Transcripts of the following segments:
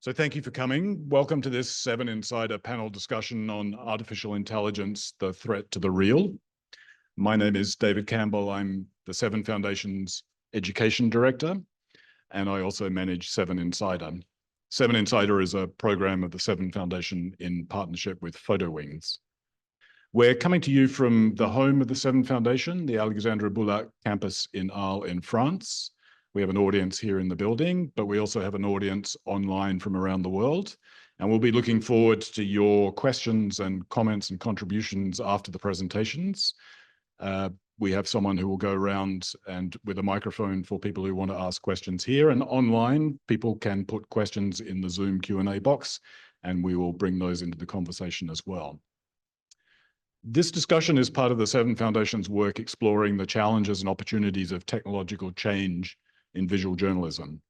So thank you for coming. Welcome to this 7 Insider panel discussion on artificial intelligence, the threat to the real. My name is David Campbell. I'm the 7 Foundation's Education Director, and I also manage 7 Insider. 7 Insider is a program of the 7 Foundation in partnership with PhotoWings. We're coming to you from the home of the 7 Foundation, the Alexandre Boulac campus in Arles in France. We have an audience here in the building, but we also have an audience online from around the world. And we'll be looking forward to your questions and comments and contributions after the presentations. We have someone who will go around and with a microphone for people who want to ask questions here, and online people can put questions in the Zoom Q&A box, and we will bring those into the conversation as well. This discussion is part of the 7 Foundation's work exploring the challenges and opportunities of technological change in visual journalism.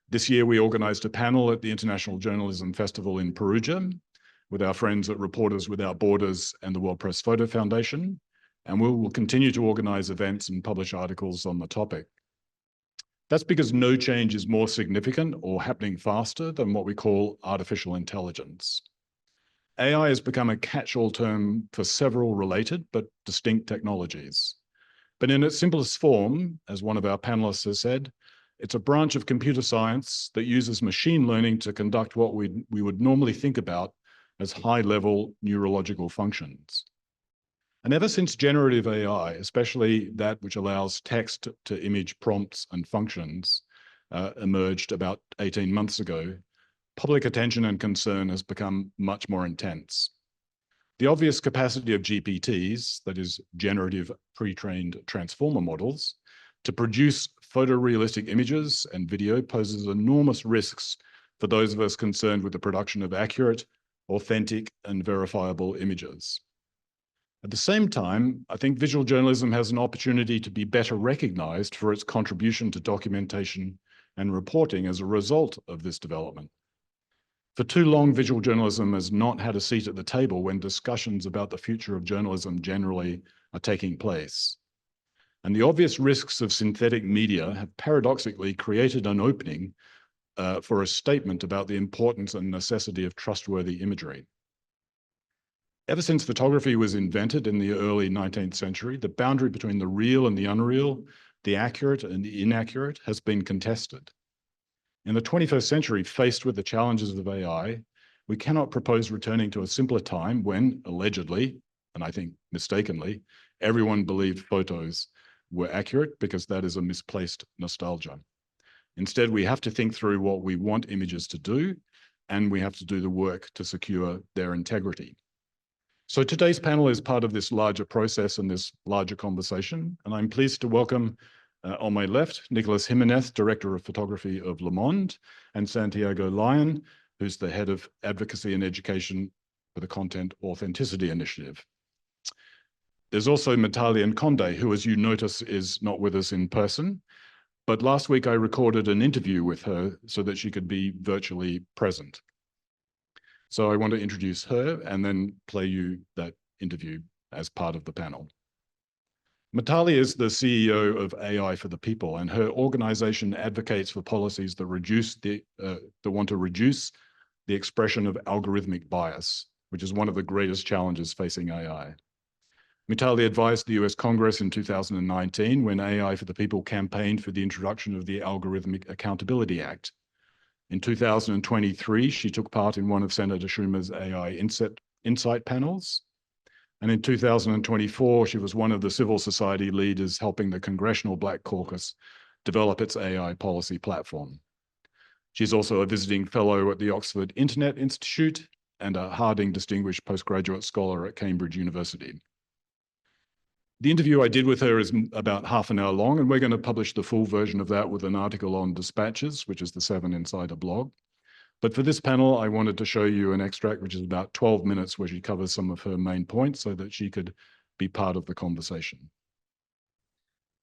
This year, we organized a panel at the International Journalism Festival in Perugia with our friends at Reporters Without Borders and the World Press Photo Foundation, and we will continue to organize events and publish articles on the topic. That's because no change is more significant or happening faster than what we call artificial intelligence. AI has become a catch-all term for several related but distinct technologies. But in its simplest form, as one of our panelists has said, it's a branch of computer science that uses machine learning to conduct what we would normally think about as high-level neurological functions. And ever since generative AI, especially that which allows text to image prompts and functions, emerged about 18 months ago, public attention and concern has become much more intense. The obvious capacity of GPTs, that is generative pre-trained transformer models, to produce photorealistic images and video poses enormous risks for those of us concerned with the production of accurate, authentic, and verifiable images. At the same time, I think visual journalism has an opportunity to be better recognized for its contribution to documentation and reporting as a result of this development. For too long, visual journalism has not had a seat at the table when discussions about the future of journalism generally are taking place. And the obvious risks of synthetic media have paradoxically created an opening for a statement about the importance and necessity of trustworthy imagery. Ever since photography was invented in the early 19th century, the boundary between the real and the unreal, the accurate and the inaccurate, has been contested. In the 21st century, faced with the challenges of AI, we cannot propose returning to a simpler time when, allegedly, and I think mistakenly, everyone believed photos were accurate because that is a misplaced nostalgia. Instead, we have to think through what we want images to do, and we have to do the work to secure their integrity. So today's panel is part of this larger process and this larger conversation, and I'm pleased to welcome on my left, Nicolas Jimenez, Director of Photography of Le Monde, and Santiago Lyon, who's the Head of Advocacy and Education for the Content Authenticity Initiative. There's also Mutale Nkonde, who, as you notice, is not with us in person, but last week I recorded an interview with her so that she could be virtually present. So I want to introduce her and then play you that interview as part of the panel. Mutale is the CEO of AI for the People, and her organization advocates for policies that want to reduce the expression of algorithmic bias, which is one of the greatest challenges facing AI. Mutale advised the US Congress in 2019 when AI for the People campaigned for the introduction of the Algorithmic Accountability Act. In 2023, she took part in one of Senator Schumer's AI Insight panels. And in 2024, she was one of the civil society leaders helping the Congressional Black Caucus develop its AI policy platform. She's also a visiting fellow at the Oxford Internet Institute and a Harding Distinguished Postgraduate Scholar at Cambridge University. The interview I did with her is about half an hour long, and we're going to publish the full version of that with an article on Dispatches, which is the 7 Insider blog. But for this panel, I wanted to show you an extract, which is about 12 minutes, where she covers some of her main points so that she could be part of the conversation.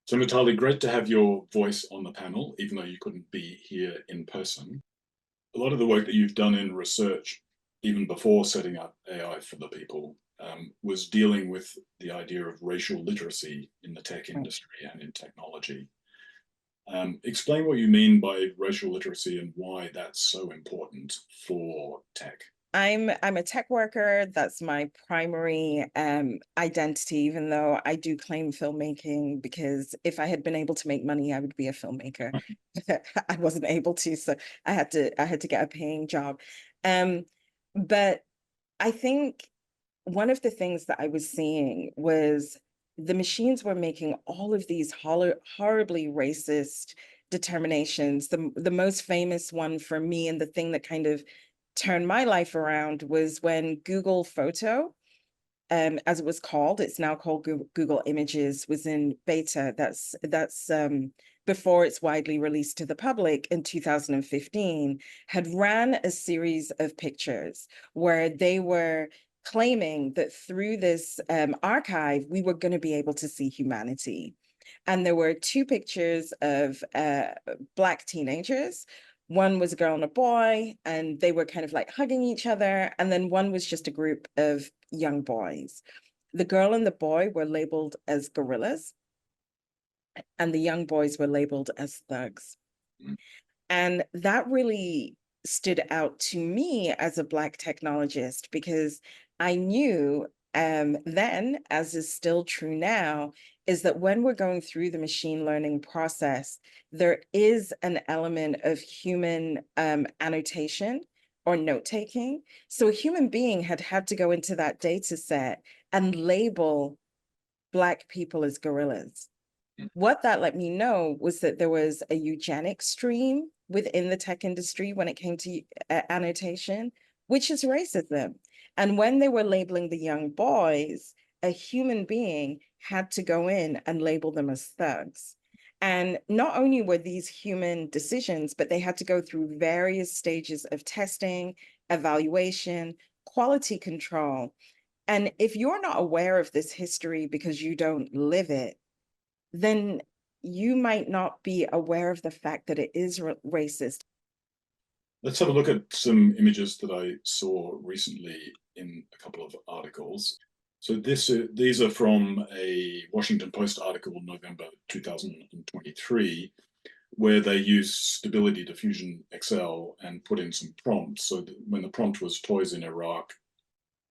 So Mutale, great to have your voice on the panel, even though you couldn't be here in person. A lot of the work that you've done in research, even before setting up AI for the people, was dealing with the idea of racial literacy in the tech industry and in technology. Explain what you mean by racial literacy and why that's so important for tech. I'm a tech worker. That's my primary identity, even though I do claim filmmaking, because if I had been able to make money, I would be a filmmaker. I wasn't able to, so I had to get a paying job. But I think one of the things that I was seeing was the machines were making all of these horribly racist determinations. The most famous one for me, and the thing that kind of turned my life around, was when Google Photo, as it was called, it's now called Google Images, was in beta. That's before it's widely released to the public in 2015, had ran a series of pictures where they were claiming that through this archive, we were going to be able to see humanity. And there were two pictures of Black teenagers. One was a girl and a boy, and they were kind of like hugging each other. And then one was just a group of young boys. The girl and the boy were labeled as gorillas, and the young boys were labeled as thugs. And that really stood out to me as a Black technologist, because I knew then, as is still true now, is that when we're going through the machine learning process, there is an element of human annotation or note-taking. So a human being had to go into that data set and label Black people as gorillas. What that let me know was that there was a eugenic stream within the tech industry when it came to annotation, which is racism. And when they were labeling the young boys, a human being had to go in and label them as thugs. And not only were these human decisions, but they had to go through various stages of testing, evaluation, quality control. And if you're not aware of this history because you don't live it, then you might not be aware of the fact that it is racist. Let's have a look at some images that I saw recently in a couple of articles. So these are from a Washington Post article in November 2023, where they use Stability Diffusion XL and put in some prompts. So that when the prompt was toys in Iraq,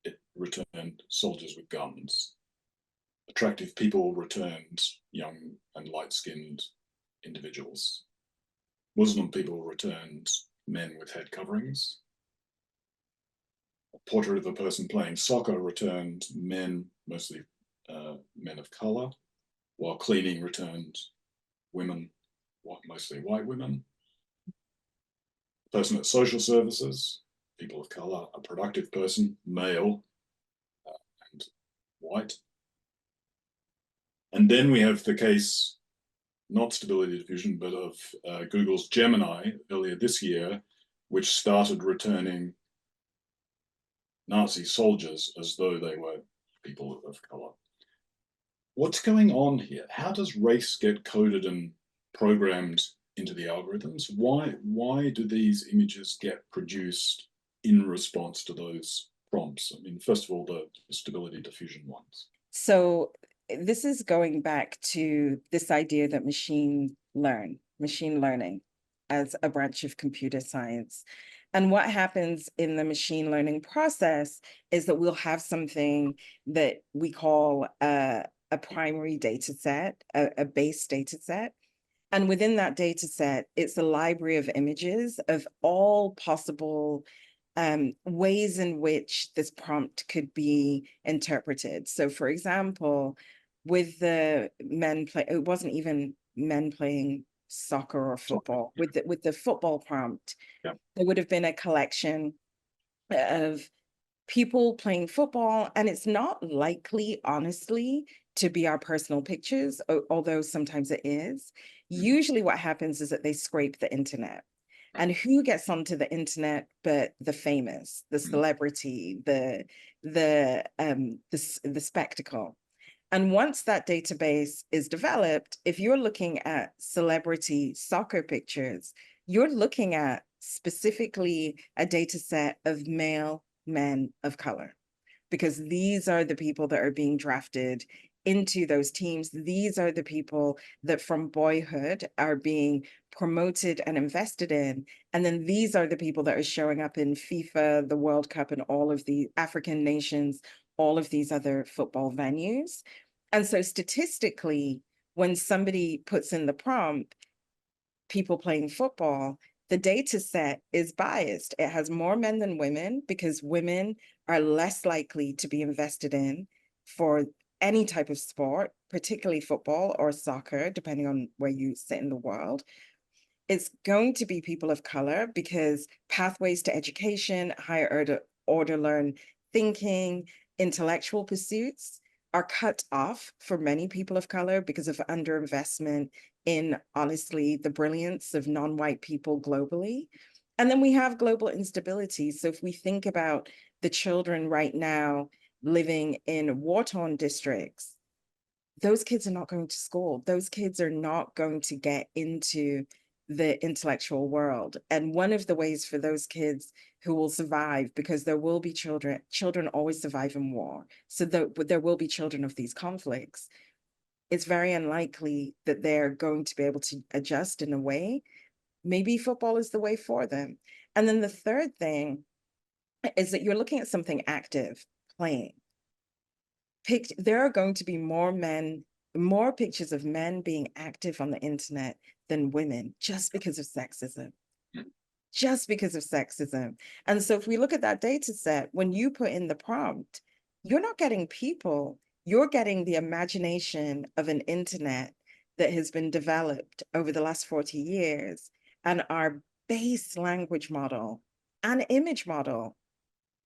it returned soldiers with guns. Attractive people returned young and light-skinned individuals. Muslim people returned men with head coverings. A portrait of a person playing soccer returned men, mostly men of color, while cleaning returned women, mostly white women. A person at social services, people of color. A productive person, male and white. And then we have the case, not Stability Diffusion, but of Google's Gemini earlier this year, which started returning Nazi soldiers as though they were people of color. What's going on here? How does race get coded and programmed into the algorithms? Why do these images get produced in response to those prompts? I mean, first of all, the Stability Diffusion ones. So this is going back to this idea that machine learning as a branch of computer science. And what happens in the machine learning process is that we'll have something that we call a primary data set, a base data set. And within that data set, it's a library of images of all possible ways in which this prompt could be interpreted. So for example, with the men play, it wasn't even men playing soccer or football. With the football prompt, yeah, there would have been a collection of people playing football, and it's not likely, honestly, to be our personal pictures, although sometimes it is. Usually what happens is that they scrape the internet. And who gets onto the internet but the famous, the celebrity, the spectacle? And once that database is developed, if you're looking at celebrity soccer pictures, you're looking at specifically a data set of male men of color, because these are the people that are being drafted into those teams. These are the people that from boyhood are being promoted and invested in. And then these are the people that are showing up in FIFA, the World Cup, and all of the African nations, all of these other football venues. And so statistically, when somebody puts in the prompt, people playing football, the data set is biased. It has more men than women because women are less likely to be invested in for any type of sport, particularly football or soccer, depending on where you sit in the world. It's going to be people of color because pathways to education, higher order learn thinking, intellectual pursuits are cut off for many people of color because of underinvestment in, honestly, the brilliance of non-white people globally. And then we have global instability. So if we think about the children right now living in war-torn districts, those kids are not going to school. Those kids are not going to get into the intellectual world. And one of the ways for those kids who will survive, because there will be children always survive in war. So there will be children of these conflicts. It's very unlikely that they're going to be able to adjust in a way. Maybe football is the way for them. And then the third thing is that you're looking at something active, playing. There are going to be more pictures of men being active on the internet than women, just because of sexism. Just because of sexism. And so if we look at that data set, when you put in the prompt, you're not getting people, you're getting the imagination of an internet that has been developed over the last 40 years. And our base language model and image model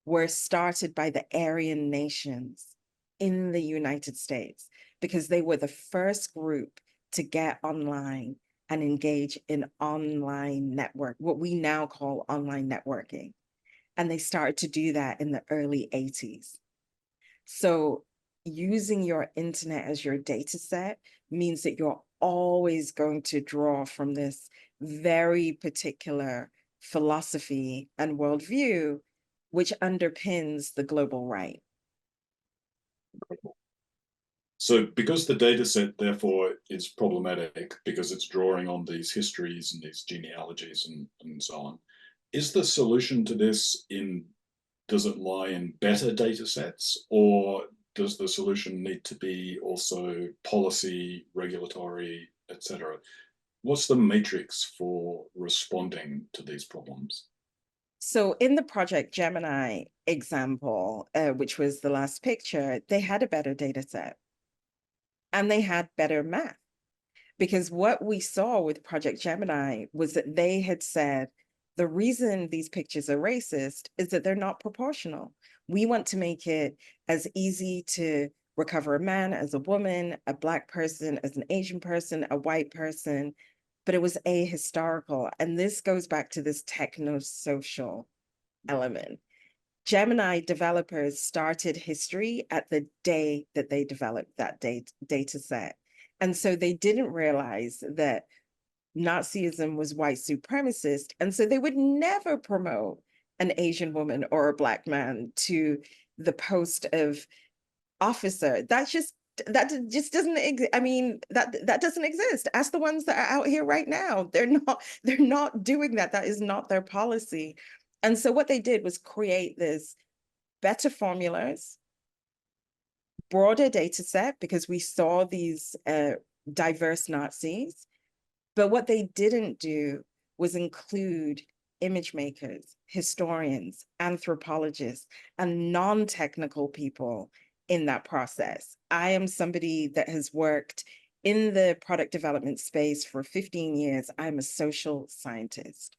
were started by the Aryan nations in the United States, because they were the first group to get online and engage in online network, what we now call online networking. And they started to do that in the early 80s. So using your internet as your data set means that you're always going to draw from this very particular philosophy and worldview, which underpins the global right. So because the data set, therefore, is problematic because it's drawing on these histories and these genealogies and so on, is the solution to this does it lie in better data sets, or does the solution need to be also policy, regulatory, etc.? What's the matrix for responding to these problems? So in the Project Gemini example, which was the last picture, they had a better data set and they had better math, because what we saw with Project Gemini was that they had said, the reason these pictures are racist is that they're not proportional. We want to make it as easy to recover a man as a woman, a Black person as an Asian person, a white person, but it was ahistorical. And this goes back to this techno-social element. Gemini developers started history at the day that they developed that data set. And so they didn't realize that Nazism was white supremacist. And so they would never promote an Asian woman or a Black man to the post of officer. That just doesn't exist. I mean, that doesn't exist. Ask the ones that are out here right now. They're not doing that. That is not their policy. And so what they did was create this better formulas, broader data set, because we saw these diverse Nazis. But what they didn't do was include image makers, historians, anthropologists, and non-technical people in that process. I am somebody that has worked in the product development space for 15 years. I'm a social scientist.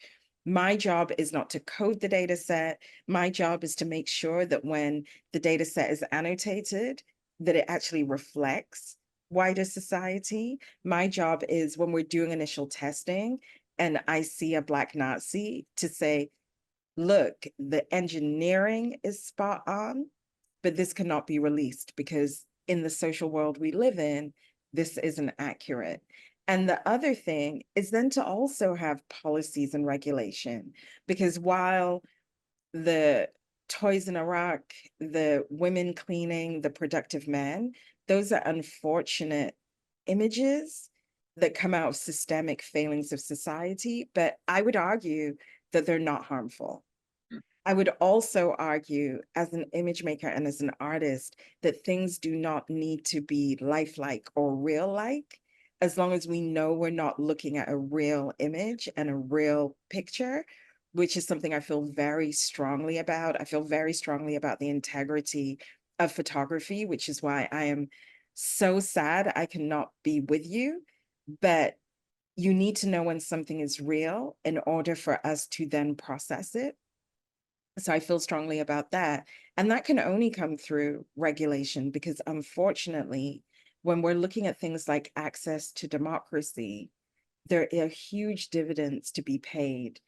My job is not to code the data set. My job is to make sure that when the data set is annotated, that it actually reflects wider society. My job is when we're doing initial testing and I see a Black Nazi to say, look, the engineering is spot on, but this cannot be released because in the social world we live in, this isn't accurate. And the other thing is then to also have policies and regulation, because while the toys in Iraq, the women cleaning, the productive men, those are unfortunate images that come out of systemic failings of society. But I would argue that they're not harmful. I would also argue as an image maker and as an artist that things do not need to be lifelike or real like, as long as we know we're not looking at a real image and a real picture, which is something I feel very strongly about. I feel very strongly about the integrity of photography, which is why I am so sad I cannot be with you. But you need to know when something is real in order for us to then process it. So I feel strongly about that. And that can only come through regulation, because unfortunately, when we're looking at things like access to democracy, there are huge dividends to be paid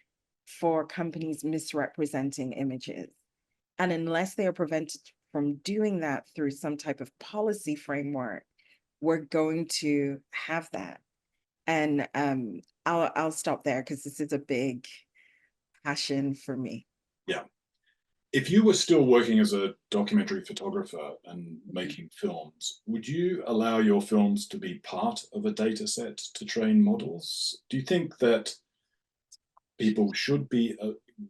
for companies misrepresenting images. And unless they are prevented from doing that through some type of policy framework, we're going to have that. And I'll stop there because this is a big passion for me. Yeah. If you were still working as a documentary photographer and making films, would you allow your films to be part of a data set to train models? Do you think that people should be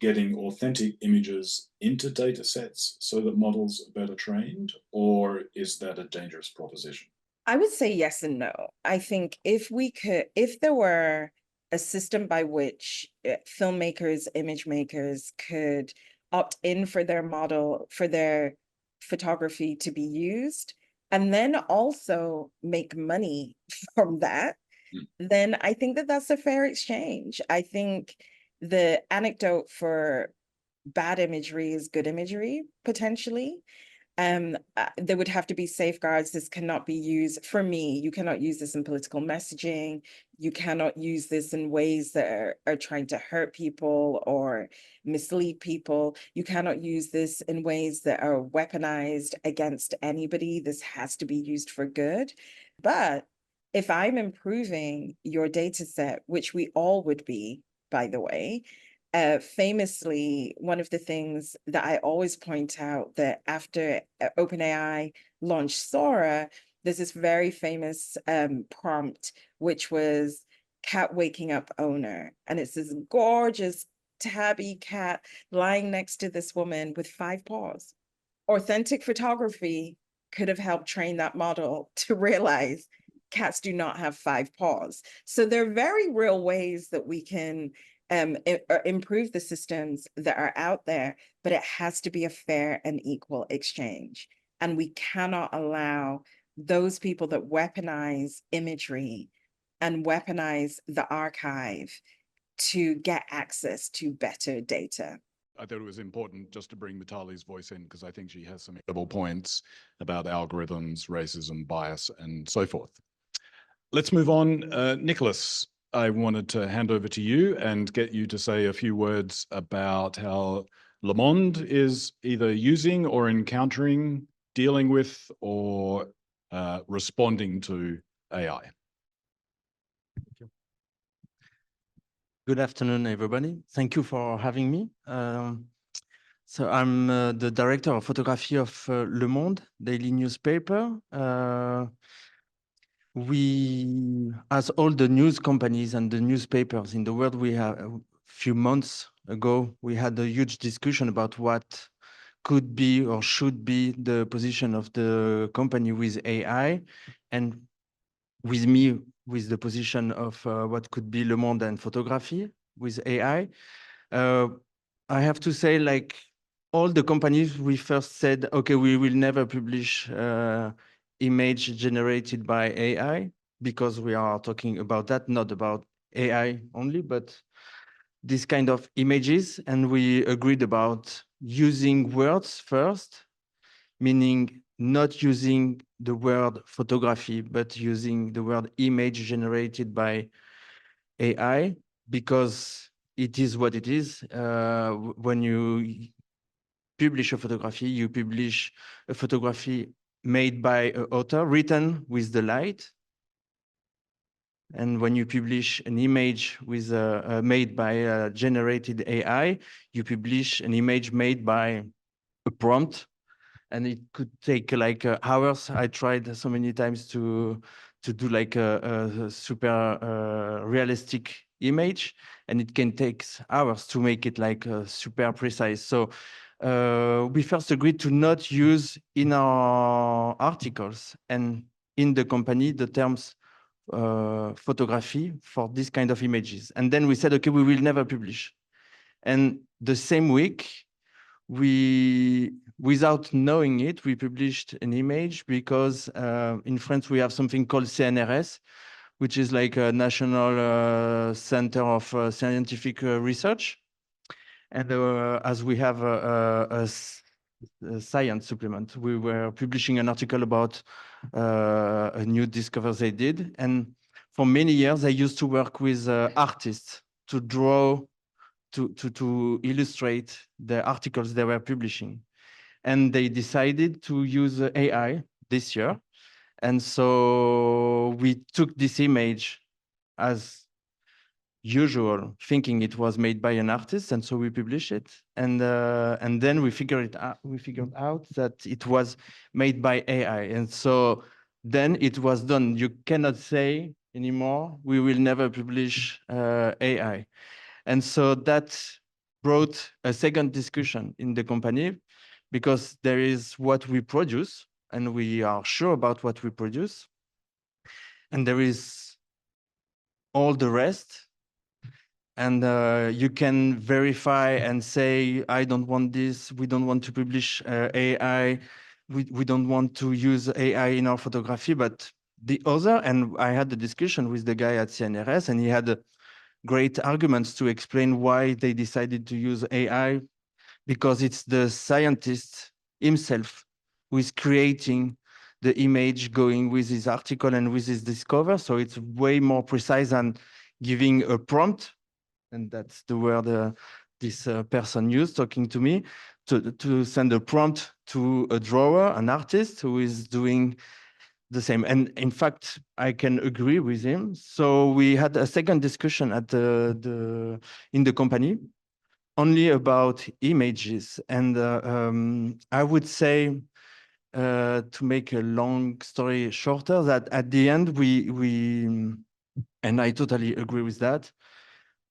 getting authentic images into data sets so that models are better trained, or is that a dangerous proposition? I would say yes and no. I think if there were a system by which filmmakers, image makers could opt in for their model, for their photography to be used, and then also make money from that, then I think that that's a fair exchange. I think the anecdote for bad imagery is good imagery, potentially. There would have to be safeguards. This cannot be used, for me, you cannot use this in political messaging. You cannot use this in ways that are trying to hurt people or mislead people. You cannot use this in ways that are weaponized against anybody. This has to be used for good. But if I'm improving your data set, which we all would be, by the way, famously, one of the things that I always point out that after OpenAI launched Sora, there's this very famous prompt, which was cat waking up owner. And it's this gorgeous tabby cat lying next to this woman with 5 paws. Authentic photography could have helped train that model to realize cats do not have 5 paws. So there are very real ways that we can improve the systems that are out there, but it has to be a fair and equal exchange. And we cannot allow those people that weaponize imagery and weaponize the archive to get access to better data. I thought it was important just to bring Mutale's voice in because I think she has some incredible points about algorithms, racism, bias, and so forth. Let's move on. Nicolas, I wanted to hand over to you and get you to say a few words about how Le Monde is either using or encountering, dealing with, or responding to AI. Thank you. Good afternoon, everybody. Thank you for having me. So I'm the director of photography of Le Monde, daily newspaper. We, as all the news companies and the newspapers in the world, we have a few months ago, we had a huge discussion about what could be or should be the position of the company with AI, and with me, with the position of what could be Le Monde and photography with AI. I have to say, like all the companies, we first said, okay, we will never publish image generated by AI, because we are talking about that, not about AI only, but this kind of images, and we agreed about using words first, meaning not using the word photography, but using the word image generated by AI, because it is what it is. When you publish a photography, you publish a photography made by an author, written with the light. And when you publish an image with made by a generated AI, you publish an image made by a prompt, and it could take like hours. I tried so many times to do like a super realistic image, and it can take hours to make it like super precise. So we first agreed to not use in our articles and in the company the terms photography for this kind of images. And then we said, okay, we will never publish. And the same week, without knowing it, we published an image because in France, we have something called CNRS, which is like a national center of scientific research. And as we have a science supplement, we were publishing an article about a new discovery they did. And for many years, I used to work with artists to draw, to illustrate the articles they were publishing. And they decided to use AI this year. And so we took this image as usual, thinking it was made by an artist, and so we published it. And then we figured out that it was made by AI. And so then it was done. You cannot say anymore, we will never publish AI. And so that brought a second discussion in the company, because there is what we produce, and we are sure about what we produce. And there is all the rest. And you can verify and say, I don't want this, we don't want to publish AI, we don't want to use AI in our photography. But the other, and I had the discussion with the guy at CNRS, and he had great arguments to explain why they decided to use AI, because it's the scientist himself who is creating the image going with his article and with his discover. So it's way more precise than giving a prompt. And that's the word this person used talking to me, to send a prompt to a drawer, an artist who is doing the same. And in fact, I can agree with him. So we had a second discussion at in the company only about images. And I would say, to make a long story shorter, that at the end, and I totally agree with that.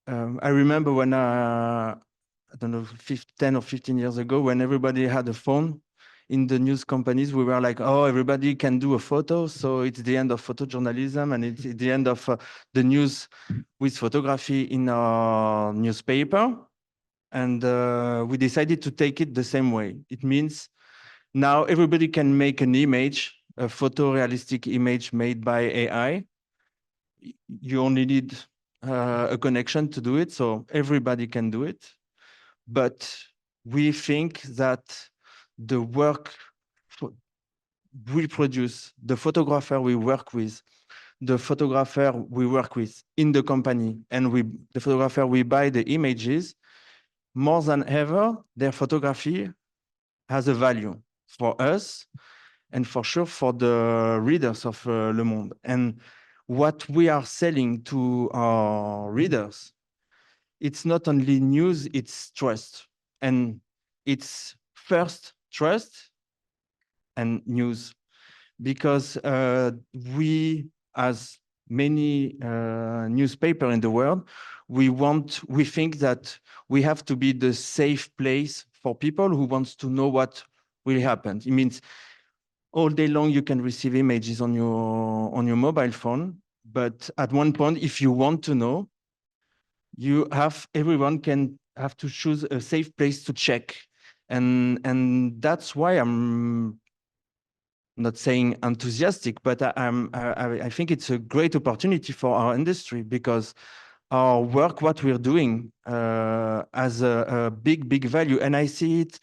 I remember when, I don't know, 10 or 15 years ago, when everybody had a phone in the news companies, we were like, oh, everybody can do a photo. So it's the end of photojournalism, and it's the end of the news with photography in our newspaper. And we decided to take it the same way. It means now everybody can make an image, a photorealistic image made by AI. You only need a connection to do it, so everybody can do it. But we think that the work we produce, the photographer we work with, the photographer we work with in the company, and the photographer we buy the images, more than ever, their photography has a value for us, and for sure for the readers of Le Monde. And what we are selling to our readers, it's not only news, it's trust. And it's first trust and news, because we, as many newspapers in the world, we think that we have to be the safe place for people who wants to know what will happen. It means all day long you can receive images on your mobile phone, but at one point, if you want to know, everyone can have to choose a safe place to check. And that's why I'm not saying enthusiastic, but I think it's a great opportunity for our industry, because our work, what we're doing, as a big value. And I see it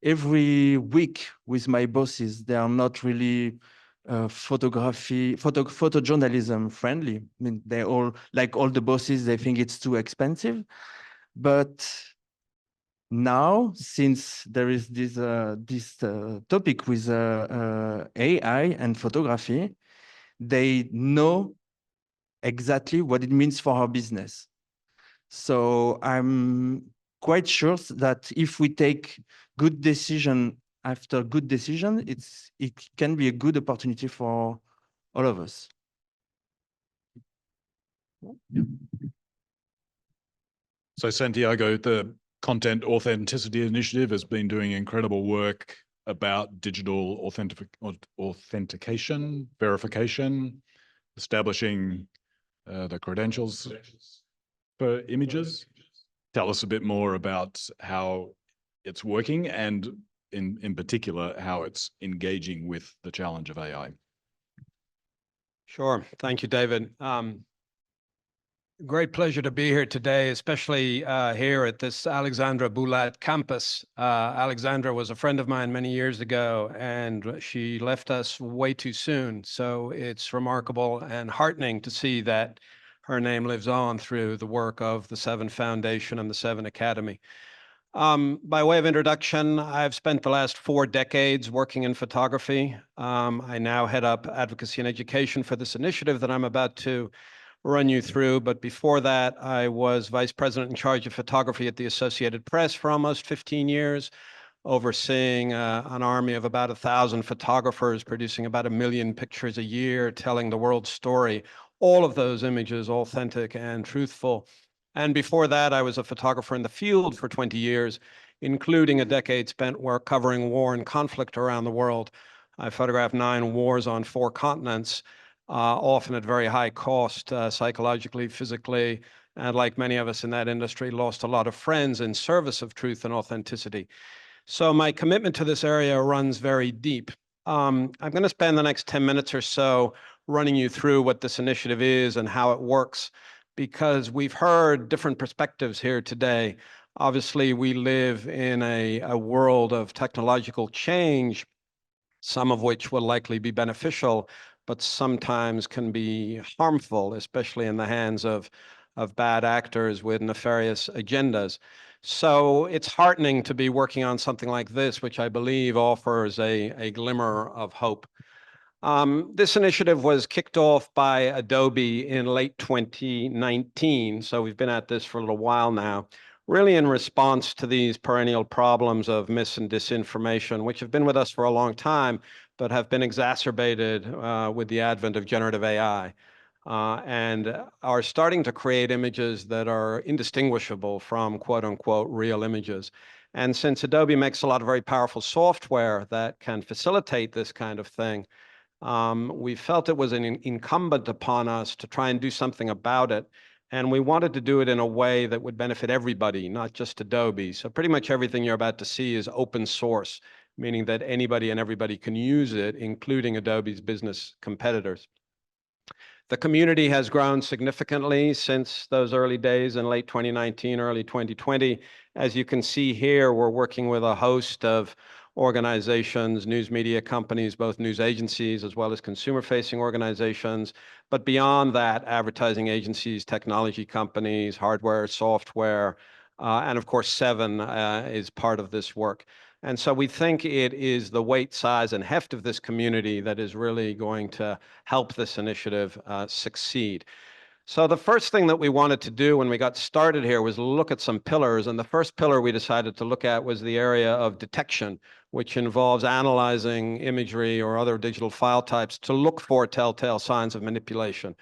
every week with my bosses. They are not really photojournalism friendly. I mean, they all, like all the bosses, they think it's too expensive. But now, since there is this topic with AI and photography, they know exactly what it means for our business. So I'm quite sure that if we take good decision after good decision, it can be a good opportunity for all of us. So Santiago, the Content Authenticity Initiative has been doing incredible work about digital authentication, verification, establishing the credentials for images. Tell us a bit more about how it's working and in particular, how it's engaging with the challenge of AI. Sure. Thank you, David. Great pleasure to be here today, especially here at this Alexandra Boulat campus. Alexandra was a friend of mine many years ago, and she left us way too soon. So it's remarkable and heartening to see that her name lives on through the work of the Seven Foundation and the Seven Academy. By way of introduction, I've spent the last 4 decades working in photography. I now head up advocacy and education for this initiative that I'm about to run you through. But before that, I was vice president in charge of photography at the Associated Press for almost 15 years, overseeing an army of about 1,000 photographers, producing about 1 million pictures a year, telling the world's story, all of those images authentic and truthful. And before that, I was a photographer in the field for 20 years, including a decade spent covering war and conflict around the world. I photographed 9 wars on 4 continents, often at very high cost, psychologically, physically, and like many of us in that industry, lost a lot of friends in service of truth and authenticity. So my commitment to this area runs very deep. I'm going to spend the next 10 minutes or so running you through what this initiative is and how it works, because we've heard different perspectives here today. Obviously, we live in a world of technological change, some of which will likely be beneficial, but sometimes can be harmful, especially in the hands of bad actors with nefarious agendas. So it's heartening to be working on something like this, which I believe offers a glimmer of hope. This initiative was kicked off by Adobe in late 2019, so we've been at this for a little while now, really in response to these perennial problems of mis and disinformation, which have been with us for a long time, but have been exacerbated with the advent of generative AI, and are starting to create images that are indistinguishable from quote unquote real images. And since Adobe makes a lot of very powerful software that can facilitate this kind of thing, we felt it was incumbent upon us to try and do something about it. And we wanted to do it in a way that would benefit everybody, not just Adobe. So pretty much everything you're about to see is open source, meaning that anybody and everybody can use it, including Adobe's business competitors. The community has grown significantly since those early days in late 2019, early 2020. As you can see here, we're working with a host of organizations, news media companies, both news agencies as well as consumer-facing organizations. But beyond that, advertising agencies, technology companies, hardware, software, and of course, Seven is part of this work. And so we think it is the weight, size, and heft of this community that is really going to help this initiative succeed. So the first thing that we wanted to do when we got started here was look at some pillars. And the first pillar we decided to look at was the area of detection, which involves analyzing imagery or other digital file types to look for telltale signs of manipulation.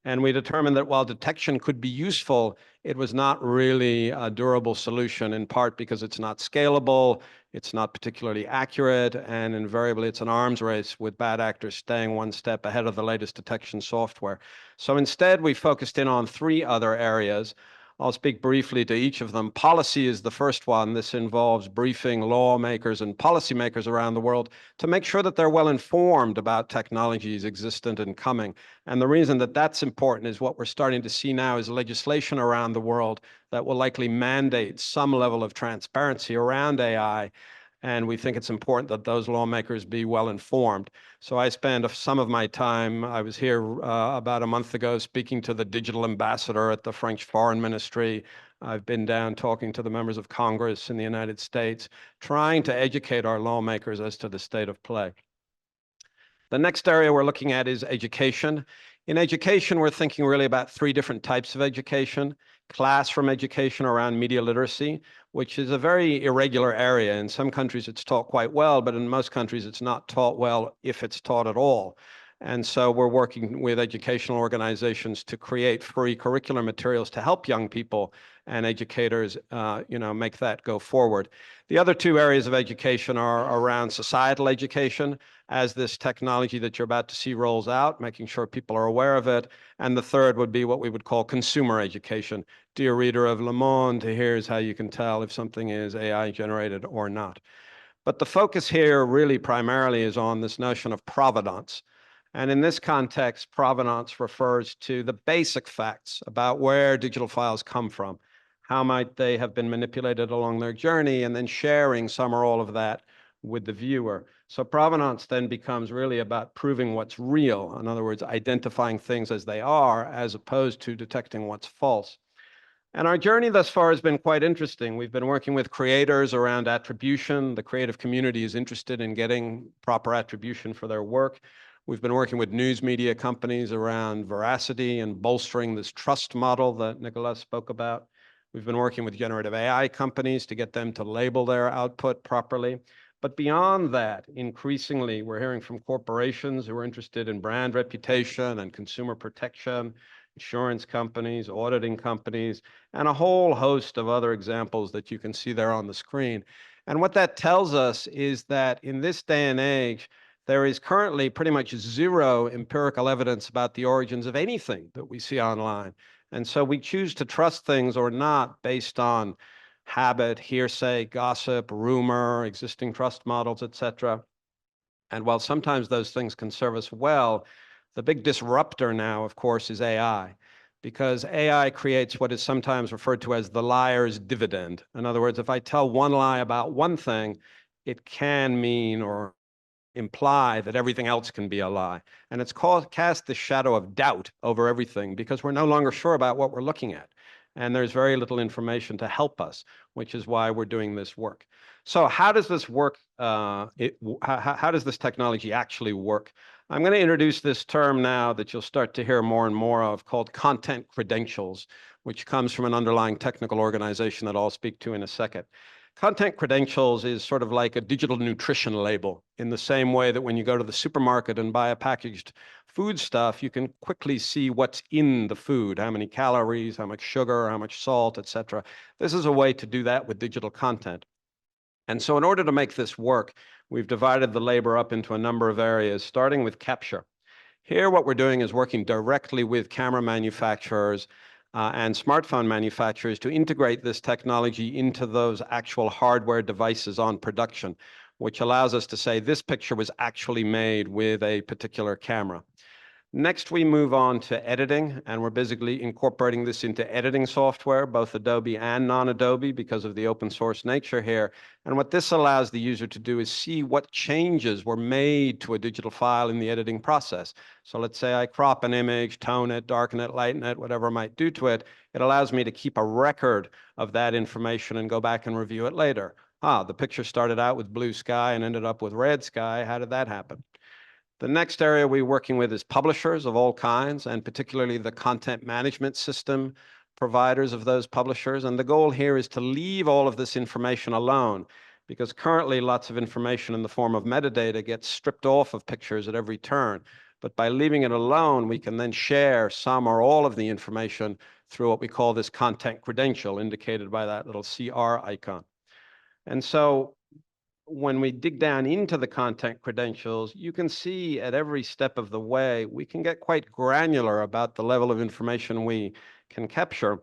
And we determined that while detection could be useful, it was not really a durable solution, in part because it's not scalable, it's not particularly accurate, and invariably it's an arms race with bad actors staying one step ahead of the latest detection software. So instead, we focused in on 3 other areas. I'll speak briefly to each of them. Policy is the first one. This involves briefing lawmakers and policymakers around the world to make sure that they're well informed about technologies existent and coming. And the reason that that's important is what we're starting to see now is legislation around the world that will likely mandate some level of transparency around AI. And we think it's important that those lawmakers be well informed. So I spend some of my time, I was here about a month ago speaking to the digital ambassador at the French Foreign Ministry. I've been down talking to the members of Congress in the United States, trying to educate our lawmakers as to the state of play. The next area we're looking at is education. In education, we're thinking really about three different types of education. Classroom education around media literacy, which is a very irregular area. In some countries, it's taught quite well, but in most countries, it's not taught well if it's taught at all. And so we're working with educational organizations to create free curricular materials to help young people and educators, make that go forward. The other two areas of education are around societal education, as this technology that you're about to see rolls out, making sure people are aware of it. And the third would be what we would call consumer education. Dear reader of Le Monde, here's how you can tell if something is AI generated or not. But the focus here really primarily is on this notion of provenance. And in this context, provenance refers to the basic facts about where digital files come from. How might they have been manipulated along their journey, and then sharing some or all of that with the viewer. So provenance then becomes really about proving what's real. In other words, identifying things as they are, as opposed to detecting what's false. And our journey thus far has been quite interesting. We've been working with creators around attribution. The creative community is interested in getting proper attribution for their work. We've been working with news media companies around veracity and bolstering this trust model that Nicolas spoke about. We've been working with generative AI companies to get them to label their output properly. But beyond that, increasingly, we're hearing from corporations who are interested in brand reputation and consumer protection, insurance companies, auditing companies, and a whole host of other examples that you can see there on the screen. And what that tells us is that in this day and age, there is currently pretty much zero empirical evidence about the origins of anything that we see online. And so we choose to trust things or not based on habit, hearsay, gossip, rumor, existing trust models, etc. And while sometimes those things can serve us well, the big disruptor now, of course, is AI, because AI creates what is sometimes referred to as the liar's dividend. In other words, if I tell one lie about one thing, it can mean or imply that everything else can be a lie. And it's cast the shadow of doubt over everything because we're no longer sure about what we're looking at. And there's very little information to help us, which is why we're doing this work. So how does this work? How does this technology actually work? I'm going to introduce this term now that you'll start to hear more and more of, called content credentials, which comes from an underlying technical organization that I'll speak to in a second. Content credentials is sort of like a digital nutrition label, in the same way that when you go to the supermarket and buy a packaged food stuff, you can quickly see what's in the food, how many calories, how much sugar, how much salt, etc. This is a way to do that with digital content. And so in order to make this work, we've divided the labor up into a number of areas, starting with capture. Here, what we're doing is working directly with camera manufacturers and smartphone manufacturers to integrate this technology into those actual hardware devices on production, which allows us to say this picture was actually made with a particular camera. Next, we move on to editing, and we're basically incorporating this into editing software, both Adobe and non-Adobe, because of the open source nature here. And what this allows the user to do is see what changes were made to a digital file in the editing process. So let's say I crop an image, tone it, darken it, lighten it, whatever I might do to it. It allows me to keep a record of that information and go back and review it later. The picture started out with blue sky and ended up with red sky. How did that happen? The next area we're working with is publishers of all kinds, and particularly the content management system providers of those publishers. And the goal here is to leave all of this information alone, because currently lots of information in the form of metadata gets stripped off of pictures at every turn. But by leaving it alone, we can then share some or all of the information through what we call this content credential, indicated by that little CR icon. And so when we dig down into the content credentials, you can see at every step of the way, we can get quite granular about the level of information we can capture.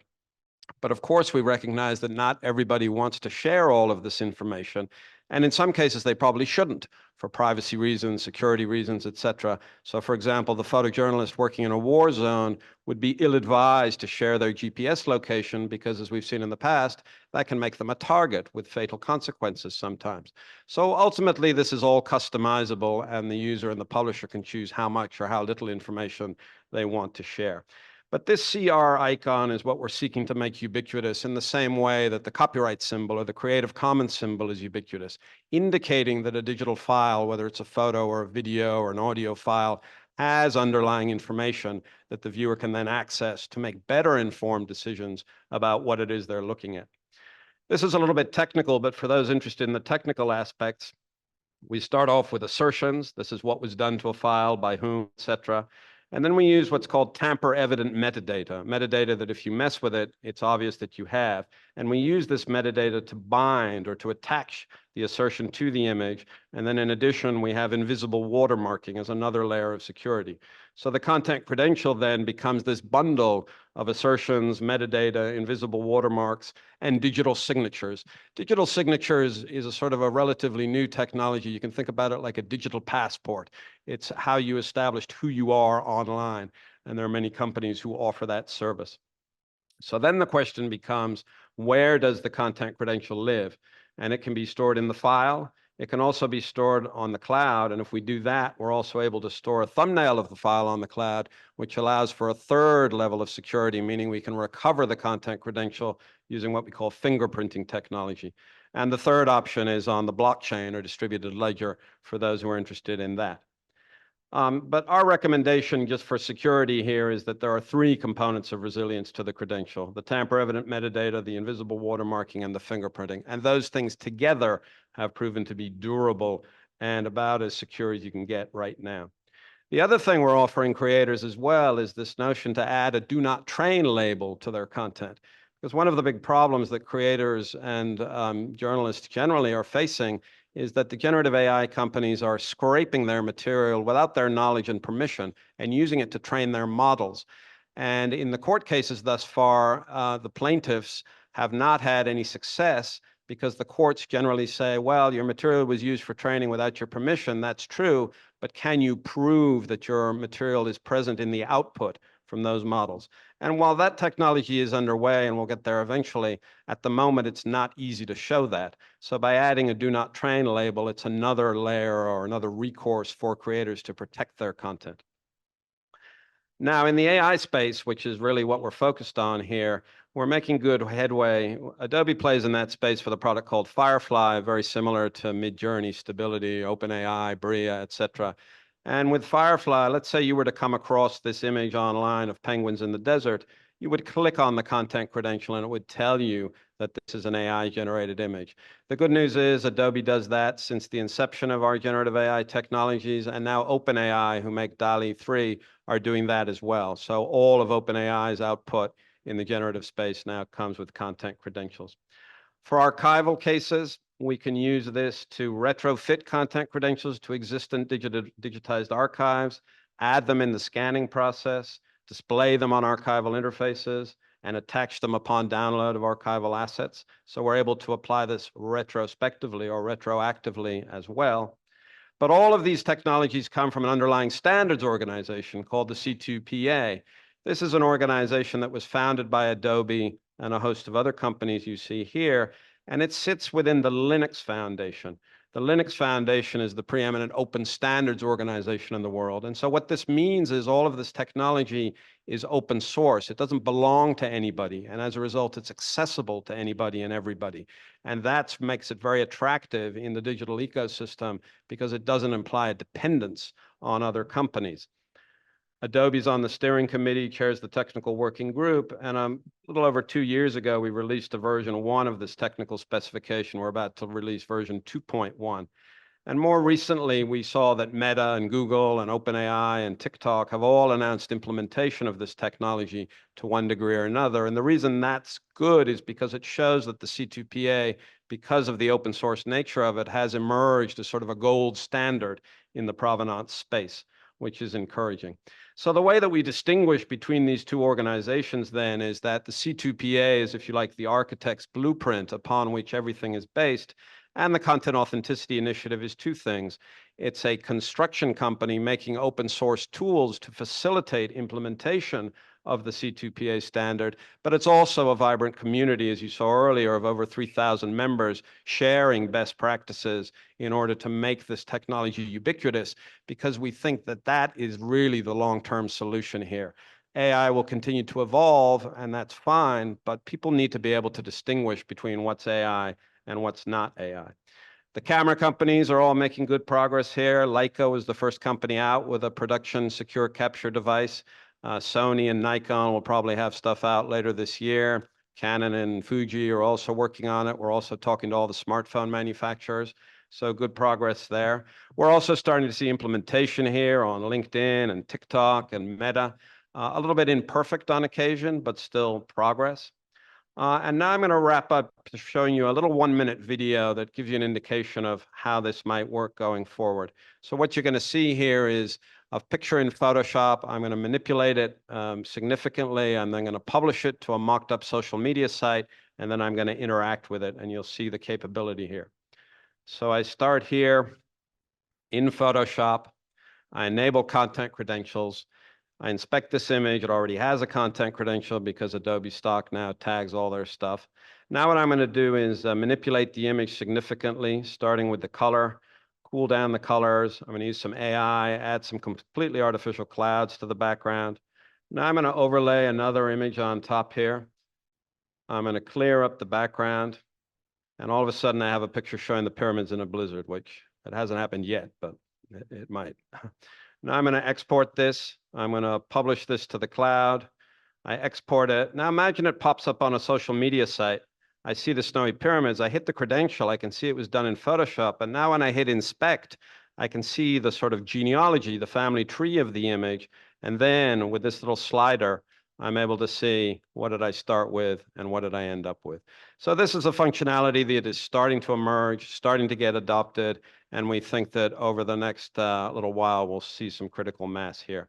But of course, we recognize that not everybody wants to share all of this information. And in some cases, they probably shouldn't for privacy reasons, security reasons, etc. So for example, the photojournalist working in a war zone would be ill-advised to share their GPS location because, as we've seen in the past, that can make them a target with fatal consequences sometimes. So ultimately, this is all customizable, and the user and the publisher can choose how much or how little information they want to share. But this CR icon is what we're seeking to make ubiquitous in the same way that the copyright symbol or the Creative Commons symbol is ubiquitous, indicating that a digital file, whether it's a photo or a video or an audio file, has underlying information that the viewer can then access to make better informed decisions about what it is they're looking at. This is a little bit technical, but for those interested in the technical aspects, we start off with assertions. This is what was done to a file, by whom, etc. And then we use what's called tamper-evident metadata, metadata that if you mess with it, it's obvious that you have. And we use this metadata to bind or to attach the assertion to the image. And then in addition, we have invisible watermarking as another layer of security. So the content credential then becomes this bundle of assertions, metadata, invisible watermarks, and digital signatures. Digital signatures is a sort of a relatively new technology. You can think about it like a digital passport. It's how you established who you are online, and there are many companies who offer that service. So then the question becomes, where does the content credential live? And it can be stored in the file. It can also be stored on the cloud, and if we do that, we're also able to store a thumbnail of the file on the cloud, which allows for a third level of security, meaning we can recover the content credential using what we call fingerprinting technology. And the third option is on the blockchain or distributed ledger for those who are interested in that. But our recommendation just for security here is that there are three components of resilience to the credential: the tamper-evident metadata, the invisible watermarking, and the fingerprinting. And those things together have proven to be durable and about as secure as you can get right now. The other thing we're offering creators as well is this notion to add a do not train label to their content. Because one of the big problems that creators and journalists generally are facing is that the generative AI companies are scraping their material without their knowledge and permission and using it to train their models. And in the court cases thus far, the plaintiffs have not had any success because the courts generally say, well, your material was used for training without your permission. That's true, but can you prove that your material is present in the output from those models? And while that technology is underway, and we'll get there eventually, at the moment, it's not easy to show that. So by adding a do not train label, it's another layer or another recourse for creators to protect their content. Now, in the AI space, which is really what we're focused on here, we're making good headway. Adobe plays in that space with a product called Firefly, very similar to Midjourney, Stability, OpenAI, Bria, etc. And with Firefly, let's say you were to come across this image online of penguins in the desert, you would click on the content credential and it would tell you that this is an AI-generated image. The good news is Adobe does that since the inception of our generative AI technologies, and now OpenAI, who make DALL-E 3, are doing that as well. So all of OpenAI's output in the generative space now comes with content credentials. For archival cases, we can use this to retrofit content credentials to existing digitized archives, add them in the scanning process, display them on archival interfaces, and attach them upon download of archival assets. So we're able to apply this retrospectively or retroactively as well. But all of these technologies come from an underlying standards organization called the C2PA. This is an organization that was founded by Adobe and a host of other companies you see here, and it sits within the Linux Foundation. The Linux Foundation is the preeminent open standards organization in the world. And so what this means is all of this technology is open source. It doesn't belong to anybody. And as a result, it's accessible to anybody and everybody. And that makes it very attractive in the digital ecosystem because it doesn't imply a dependence on other companies. Adobe's on the steering committee, chairs the technical working group, and a little over 2 years ago, we released a version 1 of this technical specification. We're about to release version 2.1. And more recently, we saw that Meta and Google and OpenAI and TikTok have all announced implementation of this technology to one degree or another. And the reason that's good is because it shows that the C2PA, because of the open source nature of it, has emerged as sort of a gold standard in the provenance space. which is encouraging. So the way that we distinguish between these two organizations then is that the C2PA is, if you like, the architect's blueprint upon which everything is based, and the Content Authenticity Initiative is two things. It's a construction company making open source tools to facilitate implementation of the C2PA standard, but it's also a vibrant community, as you saw earlier, of over 3,000 members sharing best practices in order to make this technology ubiquitous, because we think that that is really the long-term solution here. AI will continue to evolve, and that's fine, but people need to be able to distinguish between what's AI and what's not AI. The camera companies are all making good progress here. Leica was the first company out with a production secure capture device. Sony and Nikon will probably have stuff out later this year. Canon and Fuji are also working on it. We're also talking to all the smartphone manufacturers. So good progress there. We're also starting to see implementation here on LinkedIn and TikTok and Meta. A little bit imperfect on occasion, but still progress. And now I'm going to wrap up showing you a little 1-minute video that gives you an indication of how this might work going forward. So what you're going to see here is a picture in Photoshop. I'm going to manipulate it significantly, and then going to publish it to a mocked up social media site, and then I'm going to interact with it, and you'll see the capability here. So I start here in Photoshop. I enable content credentials. I inspect this image. It already has a content credential because Adobe Stock now tags all their stuff. Now what I'm going to do is manipulate the image significantly, starting with the color, cool down the colors. I'm going to use some AI, add some completely artificial clouds to the background. Now I'm going to overlay another image on top here. I'm going to clear up the background. And all of a sudden, I have a picture showing the pyramids in a blizzard, which it hasn't happened yet, but it might. Now I'm going to export this. I'm going to publish this to the cloud. I export it. Now imagine it pops up on a social media site. I see the snowy pyramids. I hit the credential. I can see it was done in Photoshop. And now when I hit inspect, I can see the sort of genealogy, the family tree of the image. And then with this little slider, I'm able to see what did I start with and what did I end up with. So this is a functionality that is starting to emerge, starting to get adopted, and we think that over the next little while, we'll see some critical mass here.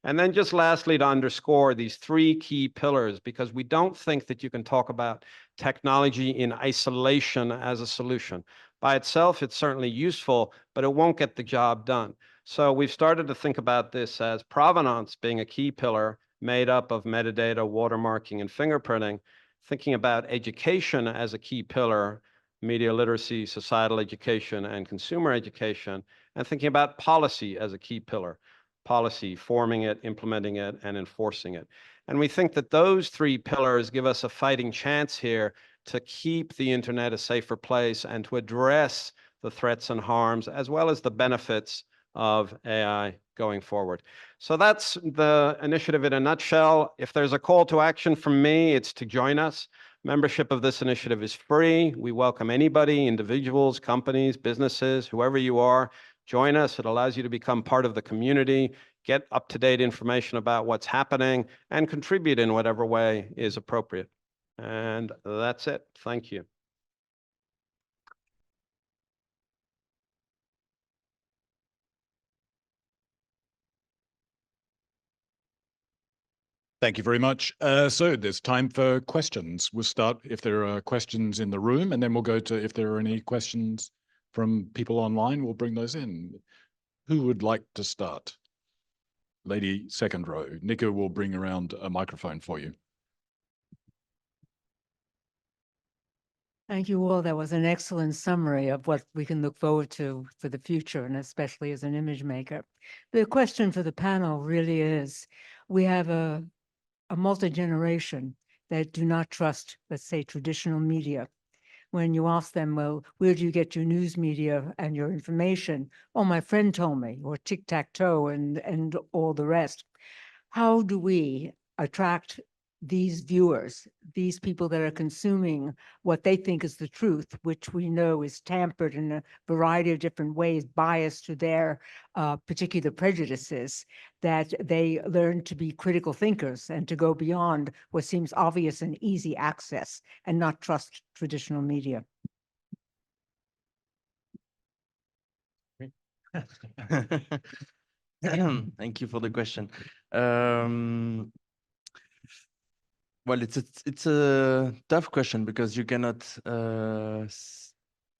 And then just lastly, to underscore these 3 key pillars, because we don't think that you can talk about technology in isolation as a solution. By itself, it's certainly useful, but it won't get the job done. So we've started to think about this as provenance being a key pillar, made up of metadata, watermarking, and fingerprinting, thinking about education as a key pillar, media literacy, societal education, and consumer education, and thinking about policy as a key pillar, policy, forming it, implementing it, and enforcing it. And we think that those 3 pillars give us a fighting chance here to keep the internet a safer place and to address the threats and harms, as well as the benefits of AI going forward. So that's the initiative in a nutshell. If there's a call to action from me, it's to join us. Membership of this initiative is free. We welcome anybody, individuals, companies, businesses, whoever you are. Join us. It allows you to become part of the community, get up-to-date information about what's happening, and contribute in whatever way is appropriate. And that's it. Thank you. Thank you very much. So there's time for questions. We'll start if there are questions in the room, and then we'll go to if there are any questions from people online, we'll bring those in. Who would like to start? Lady second row. Nico will bring around a microphone for you. Thank you all. That was an excellent summary of what we can look forward to for the future, and especially as an image maker. The question for the panel really is, we have a multi-generation that do not trust, let's say, traditional media. When you ask them, well, where do you get your news media and your information? Oh, my friend told me, or tic-tac-toe and all the rest. How do we attract these viewers, these people that are consuming what they think is the truth, which we know is tampered in a variety of different ways, biased to their particular prejudices, that they learn to be critical thinkers and to go beyond what seems obvious and easy access and not trust traditional media? Thank you for the question. Well, it's a tough question because you cannot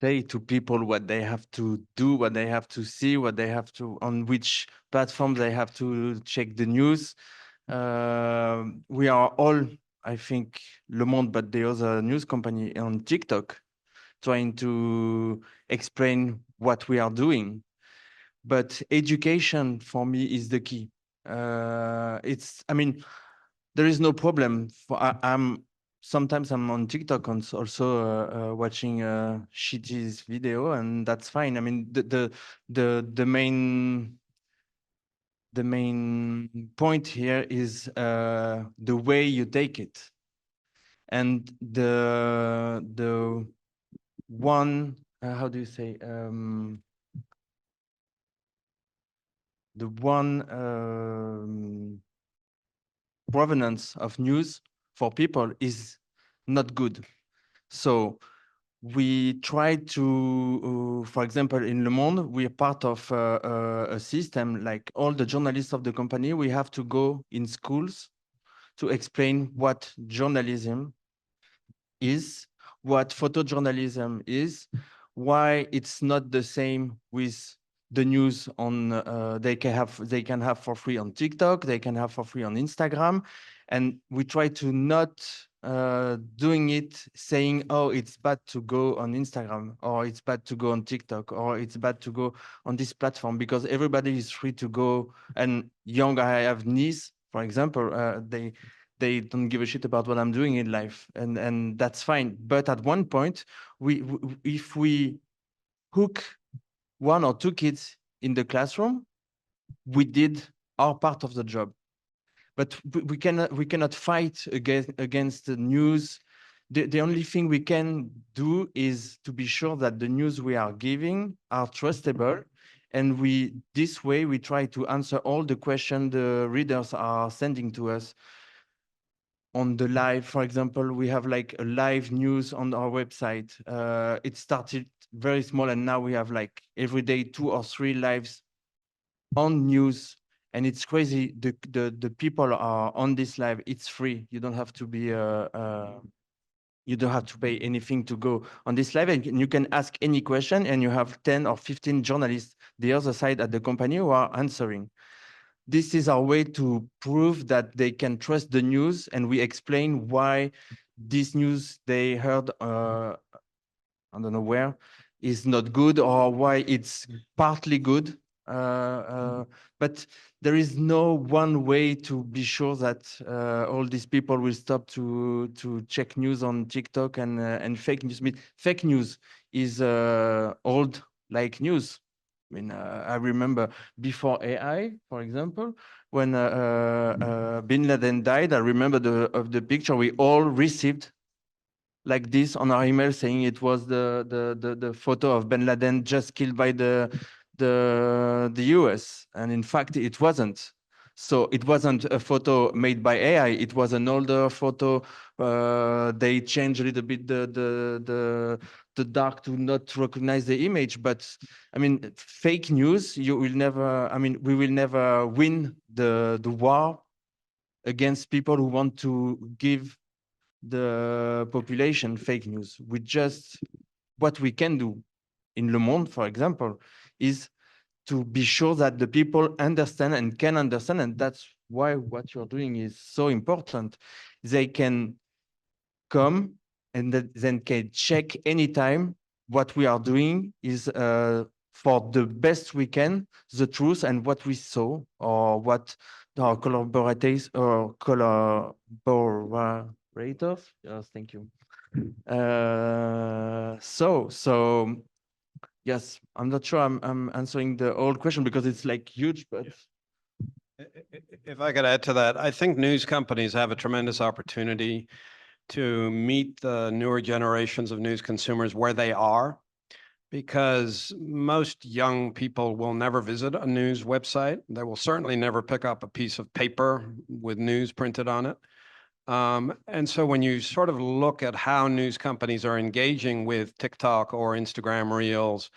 say to people what they have to do, what they have to see, what they have to, on which platform they have to check the news. We are all, I think, Le Monde, but the other news company on TikTok, trying to explain what we are doing. But education for me is the key. I mean, there is no problem. Sometimes I'm on TikTok and also watching Shitty's video, and that's fine. I mean, the main point here is the way you take it, and the one how do you say the one provenance of news for people is not good. So we try to, for example, in Le Monde, we are part of a system like all the journalists of the company. We have to go in schools to explain what journalism is, what photojournalism is, why it's not the same with the news on they can have for free on TikTok, they can have for free on Instagram, and we try to not doing it saying, oh, it's bad to go on Instagram, or it's bad to go on TikTok, or it's bad to go on this platform, because everybody is free to go. And I have niece, for example, they don't give a shit about what I'm doing in life, and that's fine. But at one point, if we hook 1 or 2 kids in the classroom, we did our part of the job. But we cannot fight against the news. The only thing we can do is to be sure that the news we are giving are trustable, and this way we try to answer all the questions the readers are sending to us. On the live, for example, we have like a live news on our website. It started very small, and now we have like every day 2 or 3 lives on news, and it's crazy. The people are on this live. It's free. You don't have to be you don't have to pay anything to go on this live, and you can ask any question, and you have 10 or 15 journalists the other side at the company who are answering. This is our way to prove that they can trust the news, and we explain why this news they heard, I don't know where, is not good, or why it's partly good. But there is no one way to be sure that all these people will stop to check news on TikTok and fake news. I mean, fake news is old like news. I mean, I remember before AI, for example, when Bin Laden died, I remember the picture we all received like this on our email, saying it was the photo of Bin Laden just killed by the US, and in fact it wasn't. So it wasn't a photo made by AI. It was an older photo. They changed a little bit the dark to not recognize the image. But I mean, fake news, you will never. I mean, we will never win the war against people who want to give the population fake news. What we can do in Le Monde, for example, is to be sure that the people understand and can understand, and that's why what you're doing is so important. They can come and then can check anytime what we are doing is for the best we can, the truth and what we saw, or what our collaborators or collaborators. Yes, thank you. So yes, I'm not sure I'm answering the old question because it's like huge, but. If I could add to that, I think news companies have a tremendous opportunity to meet the newer generations of news consumers where they are, because most young people will never visit a news website. They will certainly never pick up a piece of paper with news printed on it. And so when you sort of look at how news companies are engaging with TikTok or Instagram Reels,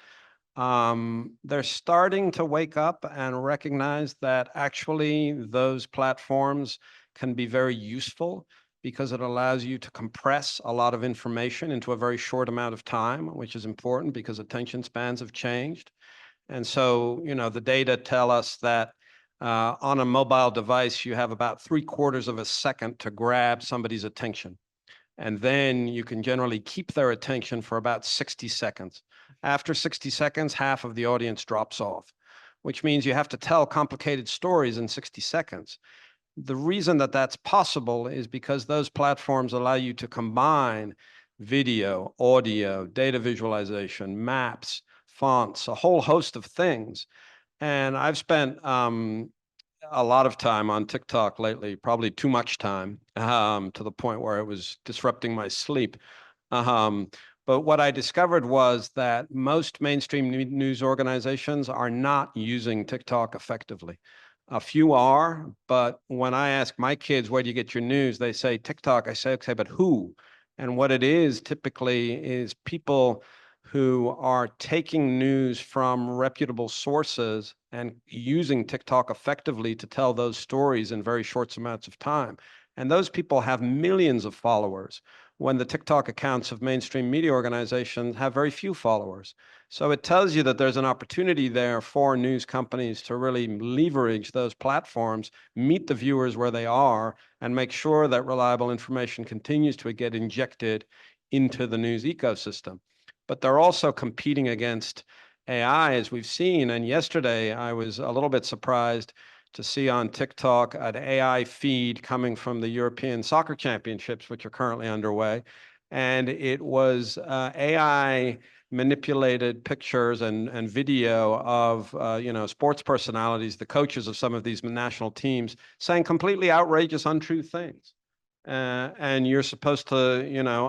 they're starting to wake up and recognize that actually those platforms can be very useful because it allows you to compress a lot of information into a very short amount of time, which is important because attention spans have changed. And so, you know, the data tell us that on a mobile device, you have about 3/4 of a second to grab somebody's attention. And then you can generally keep their attention for about 60 seconds. After 60 seconds, half of the audience drops off, which means you have to tell complicated stories in 60 seconds. The reason that that's possible is because those platforms allow you to combine video, audio, data visualization, maps, fonts, a whole host of things. And I've spent a lot of time on TikTok lately, probably too much time, to the point where it was disrupting my sleep. But what I discovered was that most mainstream news organizations are not using TikTok effectively. A few are, but when I ask my kids, where do you get your news? They say TikTok. I say, okay, but who? And what it is typically is people who are taking news from reputable sources and using TikTok effectively to tell those stories in very short amounts of time. And those people have millions of followers when the TikTok accounts of mainstream media organizations have very few followers. So it tells you that there's an opportunity there for news companies to really leverage those platforms, meet the viewers where they are, and make sure that reliable information continues to get injected into the news ecosystem. But they're also competing against AI, as we've seen. And yesterday, I was a little bit surprised to see on TikTok an AI feed coming from the European Soccer Championships, which are currently underway. And it was AI manipulated pictures and video of sports personalities, the coaches of some of these national teams, saying completely outrageous, untrue things. And you're supposed to,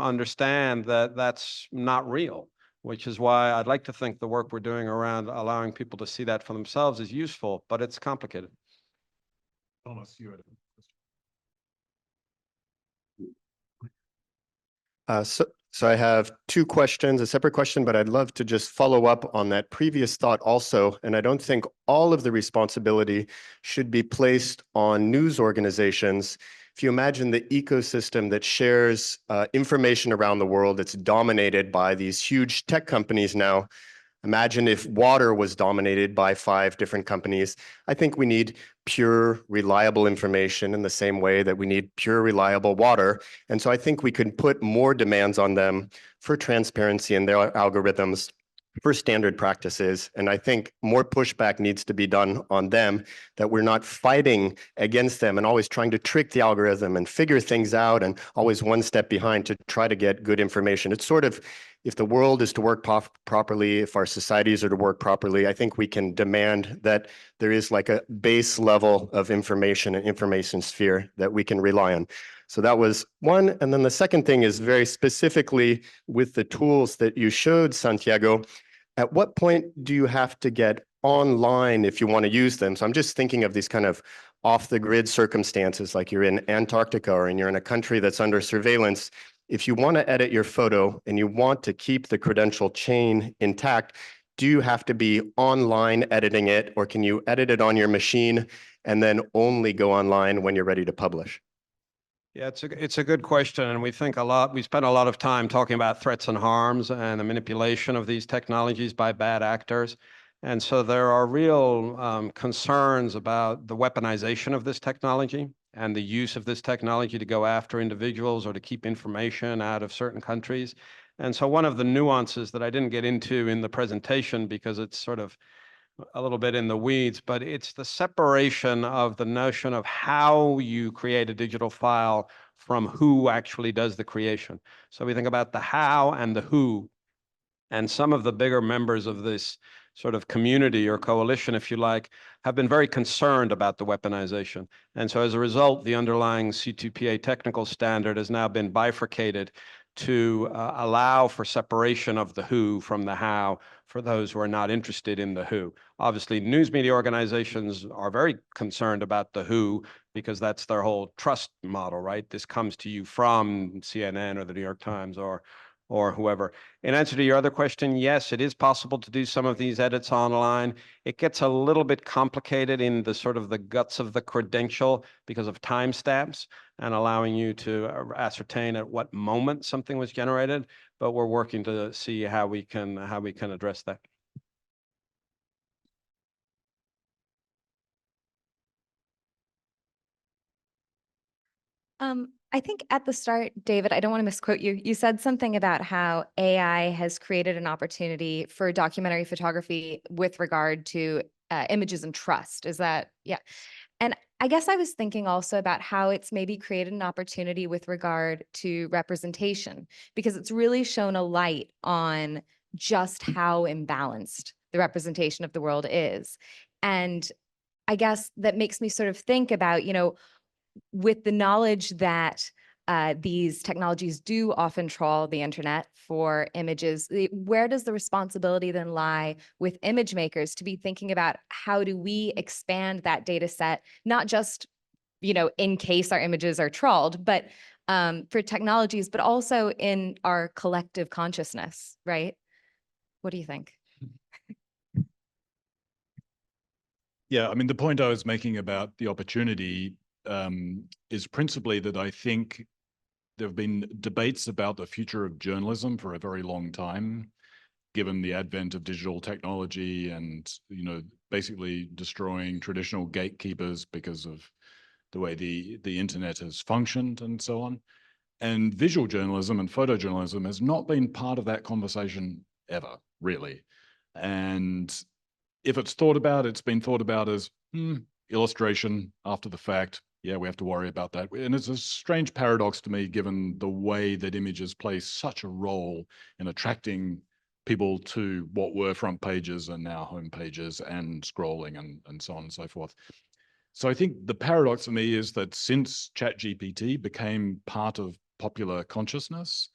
understand that that's not real, which is why I'd like to think the work we're doing around allowing people to see that for themselves is useful, but it's complicated. Thomas, you had a question. So I have two questions, a separate question, but I'd love to just follow up on that previous thought also. And I don't think all of the responsibility should be placed on news organizations. If you imagine the ecosystem that shares information around the world, it's dominated by these huge tech companies now. Imagine if water was dominated by 5 different companies. I think we need pure, reliable information in the same way that we need pure, reliable water. And so I think we could put more demands on them for transparency in their algorithms, for standard practices. And I think more pushback needs to be done on them, that we're not fighting against them and always trying to trick the algorithm and figure things out and always one step behind to try to get good information. It's sort of, if the world is to work properly, if our societies are to work properly, I think we can demand that there is like a base level of information and information sphere that we can rely on. So that was one. And then the second thing is very specifically with the tools that you showed, Santiago. At what point do you have to get online if you want to use them? So I'm just thinking of these kind of off-the-grid circumstances, like you're in Antarctica or you're in a country that's under surveillance. If you want to edit your photo and you want to keep the credential chain intact, do you have to be online editing it, or can you edit it on your machine and then only go online when you're ready to publish? Yeah, it's a good question, and we spent a lot of time talking about threats and harms and the manipulation of these technologies by bad actors. And so there are real concerns about the weaponization of this technology and the use of this technology to go after individuals or to keep information out of certain countries. And so one of the nuances that I didn't get into in the presentation, because it's sort of a little bit in the weeds, but it's the separation of the notion of how you create a digital file from who actually does the creation. So we think about the how and the who, and some of the bigger members of this sort of community or coalition, if you like, have been very concerned about the weaponization. And so as a result, the underlying C2PA technical standard has now been bifurcated to allow for separation of the who from the how for those who are not interested in the who. Obviously, news media organizations are very concerned about the who because that's their whole trust model, right? This comes to you from CNN or the New York Times or or whoever. In answer to your other question, yes, it is possible to do some of these edits online. It gets a little bit complicated in the sort of the guts of the credential because of timestamps and allowing you to ascertain at what moment something was generated, but we're working to see how we can address that. I think at the start, David, I don't want to misquote you. You said something about how AI has created an opportunity for documentary photography with regard to images and trust. Is that, yeah. And I guess I was thinking also about how it's maybe created an opportunity with regard to representation, because it's really shown a light on just how imbalanced the representation of the world is. And I guess that makes me sort of think about, you know, with the knowledge that these technologies do often trawl the internet for images, where does the responsibility then lie with image makers to be thinking about how do we expand that data set, not just, you know, in case our images are trawled, but for technologies, but also in our collective consciousness, right? What do you think? Yeah, I mean, the point I was making about the opportunity is principally that I think there have been debates about the future of journalism for a very long time, given the advent of digital technology and, you know, basically destroying traditional gatekeepers because of the way the internet has functioned and so on. And visual journalism and photojournalism has not been part of that conversation ever, really. And if it's thought about, it's been thought about as illustration after the fact. Yeah, we have to worry about that. And it's a strange paradox to me, given the way that images play such a role in attracting people to what were front pages and now home pages and scrolling and so on and so forth. So I think the paradox for me is that since ChatGPT became part of popular consciousness,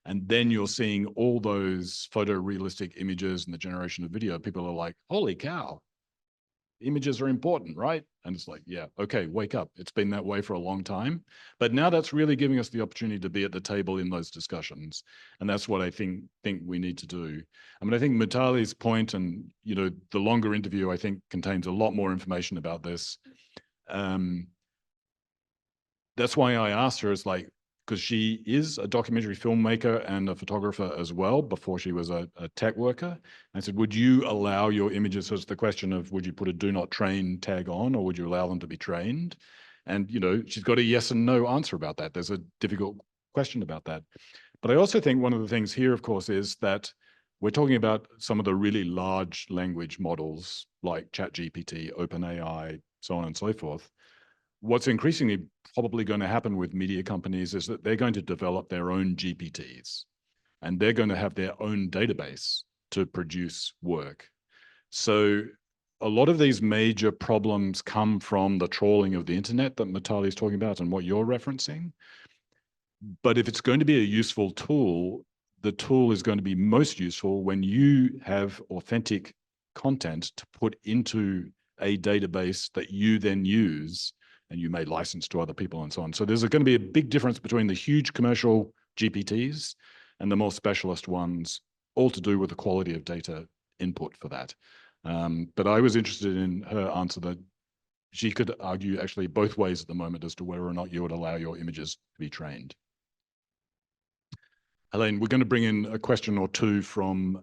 and then you're seeing all those photorealistic images and the generation of video, people are like, holy cow, images are important, right? And it's like, yeah, okay, wake up. It's been that way for a long time. But now that's really giving us the opportunity to be at the table in those discussions. And that's what I think we need to do. I mean, I think Mutale's point and, you know, the longer interview, I think, contains a lot more information about this. That's why I asked her, is like, because she is a documentary filmmaker and a photographer as well before she was a tech worker. I said, would you allow your images, so it's the question of, would you put a do not train tag on, or would you allow them to be trained? And, you know, she's got a yes and no answer about that. There's a difficult question about that. But I also think one of the things here, of course, is that we're talking about some of the really large language models like ChatGPT, OpenAI, so on and so forth. What's increasingly probably going to happen with media companies is that they're going to develop their own GPTs, and they're going to have their own database to produce work. So a lot of these major problems come from the trawling of the internet that Mutale is talking about and what you're referencing. But if it's going to be a useful tool, the tool is going to be most useful when you have authentic content to put into a database that you then use and you may license to other people and so on. So there's going to be a big difference between the huge commercial GPTs and the more specialist ones, all to do with the quality of data input for that. But I was interested in her answer that she could argue actually both ways at the moment as to whether or not you would allow your images to be trained. Helene, we're going to bring in a question or two from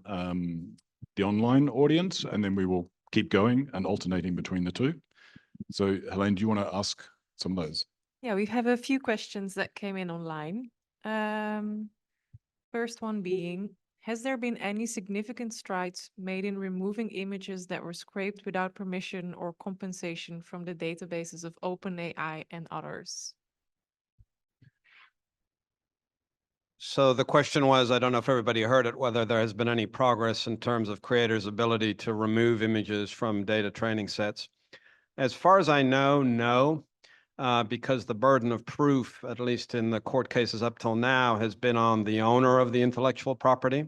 the online audience, and then we will keep going and alternating between the two. So Helene, do you want to ask some of those? Yeah, we have a few questions that came in online. First one being, has there been any significant strides made in removing images that were scraped without permission or compensation from the databases of OpenAI and others? So the question was, I don't know if everybody heard it, whether there has been any progress in terms of creators' ability to remove images from data training sets. As far as I know, no, because the burden of proof, at least in the court cases up till now, has been on the owner of the intellectual property.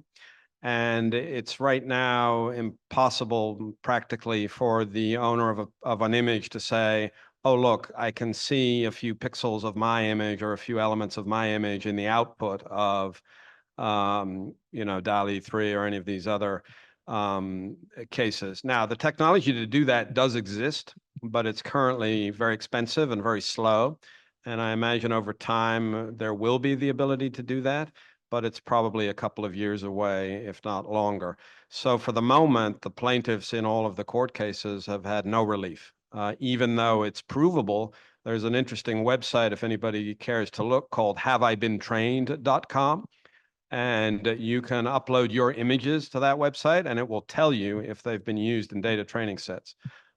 And it's right now impossible practically for the owner of an image to say, oh, look, I can see a few pixels of my image or a few elements of my image in the output of DALL-E 3 or any of these other cases. Now, the technology to do that does exist, but it's currently very expensive and very slow. And I imagine over time there will be the ability to do that, but it's probably a couple of years away, if not longer. So for the moment, the plaintiffs in all of the court cases have had no relief. Even though it's provable, there's an interesting website, if anybody cares to look, called haveibeentrained.com. And you can upload your images to that website, and it will tell you if they've been used in data training sets.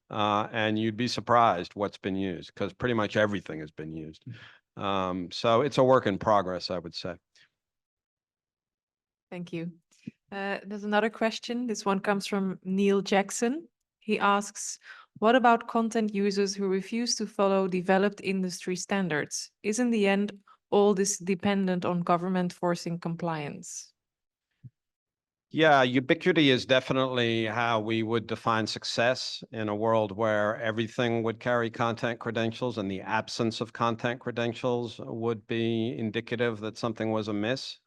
And you'd be surprised what's been used, because pretty much everything has been used. So it's a work in progress, I would say. Thank you. There's another question. This one comes from Neil Jackson. He asks, what about content users who refuse to follow developed industry standards? Is in the end all this dependent on government forcing compliance? Yeah, ubiquity is definitely how we would define success in a world where everything would carry content credentials, and the absence of content credentials would be indicative that something was amiss.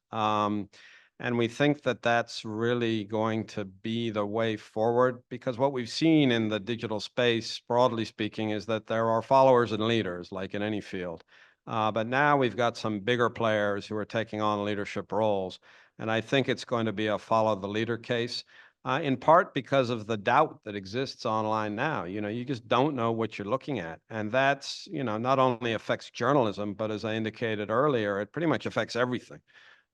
And we think that that's really going to be the way forward, because what we've seen in the digital space, broadly speaking, is that there are followers and leaders, like in any field. But now we've got some bigger players who are taking on leadership roles. And I think it's going to be a follow the leader case, in part because of the doubt that exists online now. You just don't know what you're looking at. And that's, not only affects journalism, but as I indicated earlier, it pretty much affects everything.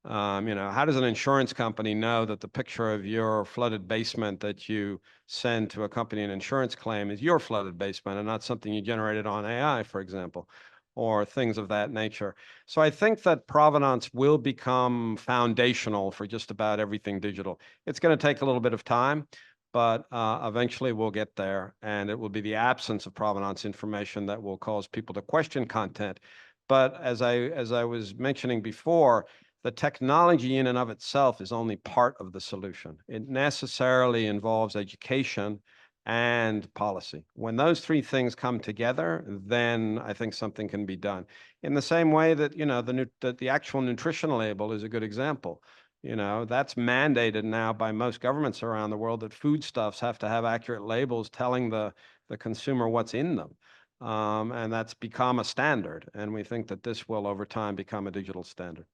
How does an insurance company know that the picture of your flooded basement that you send to accompany an insurance claim is your flooded basement and not something you generated on AI, for example, or things of that nature? So I think that provenance will become foundational for just about everything digital. It's going to take a little bit of time, but eventually we'll get there, and it will be the absence of provenance information that will cause people to question content. But as I was mentioning before, the technology in and of itself is only part of the solution. It necessarily involves education and policy. When those three things come together, then I think something can be done. In the same way that, the actual nutrition label is a good example. That's mandated now by most governments around the world, that foodstuffs have to have accurate labels telling the consumer what's in them. And that's become a standard. And we think that this will, over time, become a digital standard.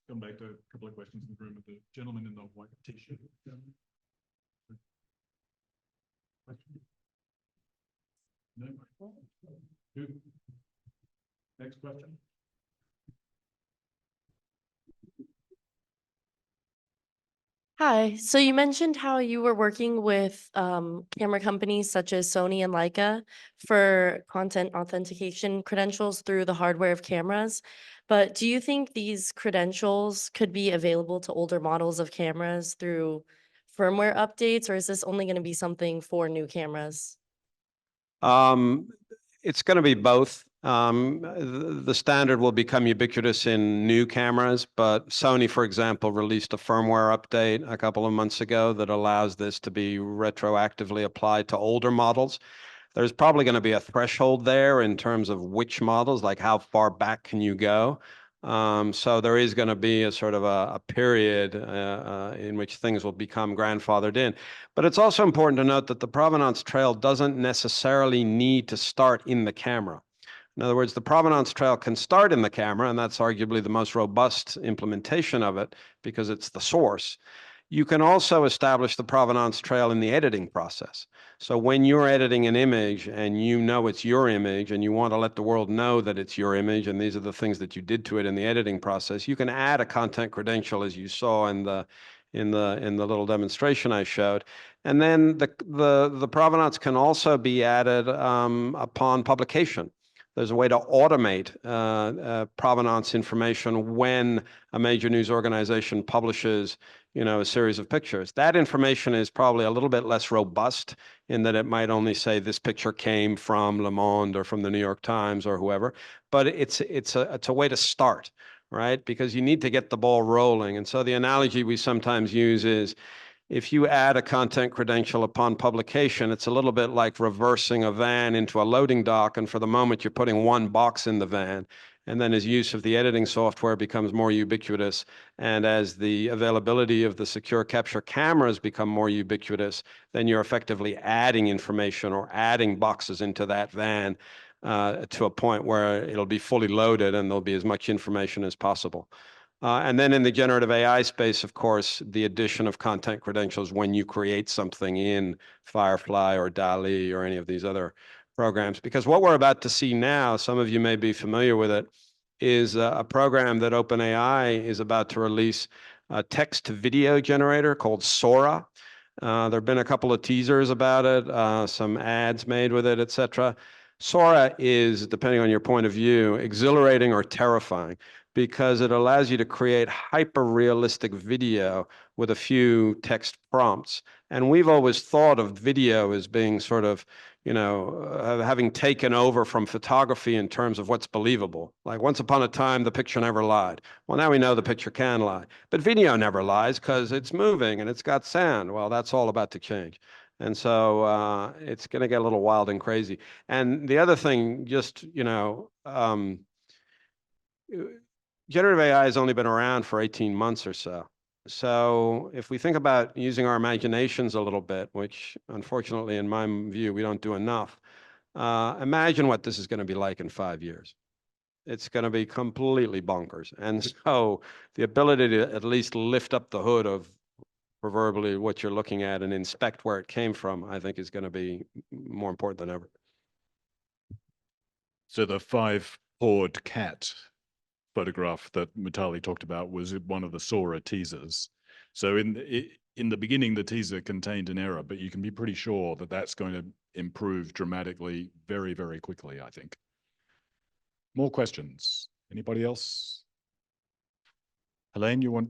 Come back to a couple of questions in the room with the gentleman in the white t-shirt. No? Good. Next question. Hi, so you mentioned how you were working with camera companies such as Sony and Leica for content authentication credentials through the hardware of cameras. But do you think these credentials could be available to older models of cameras through firmware updates, or is this only going to be something for new cameras? It's going to be both. The standard will become ubiquitous in new cameras, but Sony, for example, released a firmware update a couple of months ago that allows this to be retroactively applied to older models. There's probably going to be a threshold there in terms of which models, like how far back can you go. So there is going to be a sort of a period in which things will become grandfathered in. But it's also important to note that the provenance trail doesn't necessarily need to start in the camera. In other words, the provenance trail can start in the camera, and that's arguably the most robust implementation of it because it's the source. You can also establish the provenance trail in the editing process. So when you're editing an image and you know it's your image and you want to let the world know that it's your image and these are the things that you did to it in the editing process, you can add a content credential, as you saw in the little demonstration I showed. And then the provenance can also be added upon publication. There's a way to automate provenance information when a major news organization publishes, a series of pictures. That information is probably a little bit less robust in that it might only say this picture came from Le Monde or from the New York Times or whoever, but it's a way to start, right? Because you need to get the ball rolling. And so the analogy we sometimes use is, if you add a content credential upon publication, it's a little bit like reversing a van into a loading dock. And for the moment, you're putting one box in the van. And then as use of the editing software becomes more ubiquitous, and as the availability of the secure capture cameras become more ubiquitous, then you're effectively adding information or adding boxes into that van to a point where it'll be fully loaded and there'll be as much information as possible. And then in the generative AI space, of course, the addition of content credentials when you create something in Firefly or DALL-E or any of these other programs. Because what we're about to see now, some of you may be familiar with it, is a program that OpenAI is about to release, a text-to-video generator called Sora. There have been a couple of teasers about it, some ads made with it, etc. Sora is, depending on your point of view, exhilarating or terrifying, because it allows you to create hyper-realistic video with a few text prompts. And we've always thought of video as being sort of, having taken over from photography in terms of what's believable. Like once upon a time, the picture never lied. Well, now we know the picture can lie. But video never lies because it's moving and it's got sound. Well, that's all about to change. And so it's going to get a little wild and crazy. And the other thing, just, generative AI has only been around for 18 months or so. So if we think about using our imaginations a little bit, which unfortunately in my view, we don't do enough, imagine what this is going to be like in 5 years. It's going to be completely bonkers. And so the ability to at least lift up the hood of proverbially what you're looking at and inspect where it came from, I think is going to be more important than ever. So the 5-pawed cat photograph that Mutale talked about was one of the Sora teasers. So in the beginning, the teaser contained an error, but you can be pretty sure that that's going to improve dramatically very, very quickly, I think. More questions? Anybody else? Helene, you want...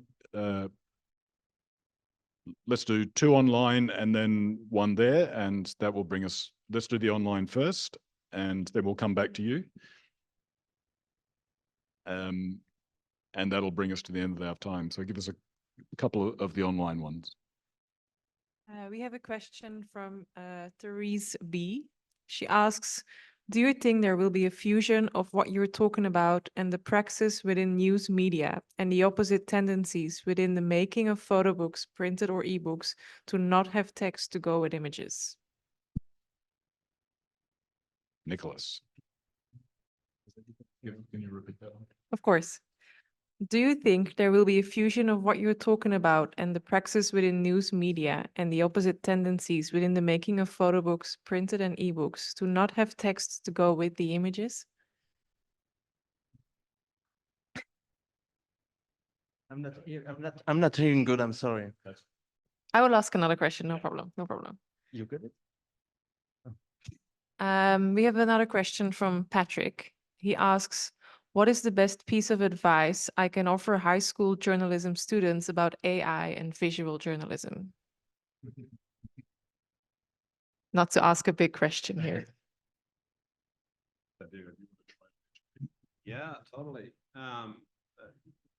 let's do 2 online and then 1 there, and that will bring us... Let's do the online first, and then we'll come back to you. And that'll bring us to the end of our time. So give us a couple of the online ones. We have a question from Therese B. She asks, do you think there will be a fusion of what you're talking about and the praxis within news media and the opposite tendencies within the making of photo books, printed or ebooks, to not have text to go with images? Nicolas. Can you repeat that one? Of course. Do you think there will be a fusion of what you're talking about and the praxis within news media and the opposite tendencies within the making of photo books, printed and ebooks, to not have text to go with the images? I'm not hearing good. I'm sorry. I will ask another question. No problem. No problem. You get it? We have another question from Patrick. He asks, what is the best piece of advice I can offer high school journalism students about AI and visual journalism? Not to ask a big question here. Yeah, totally.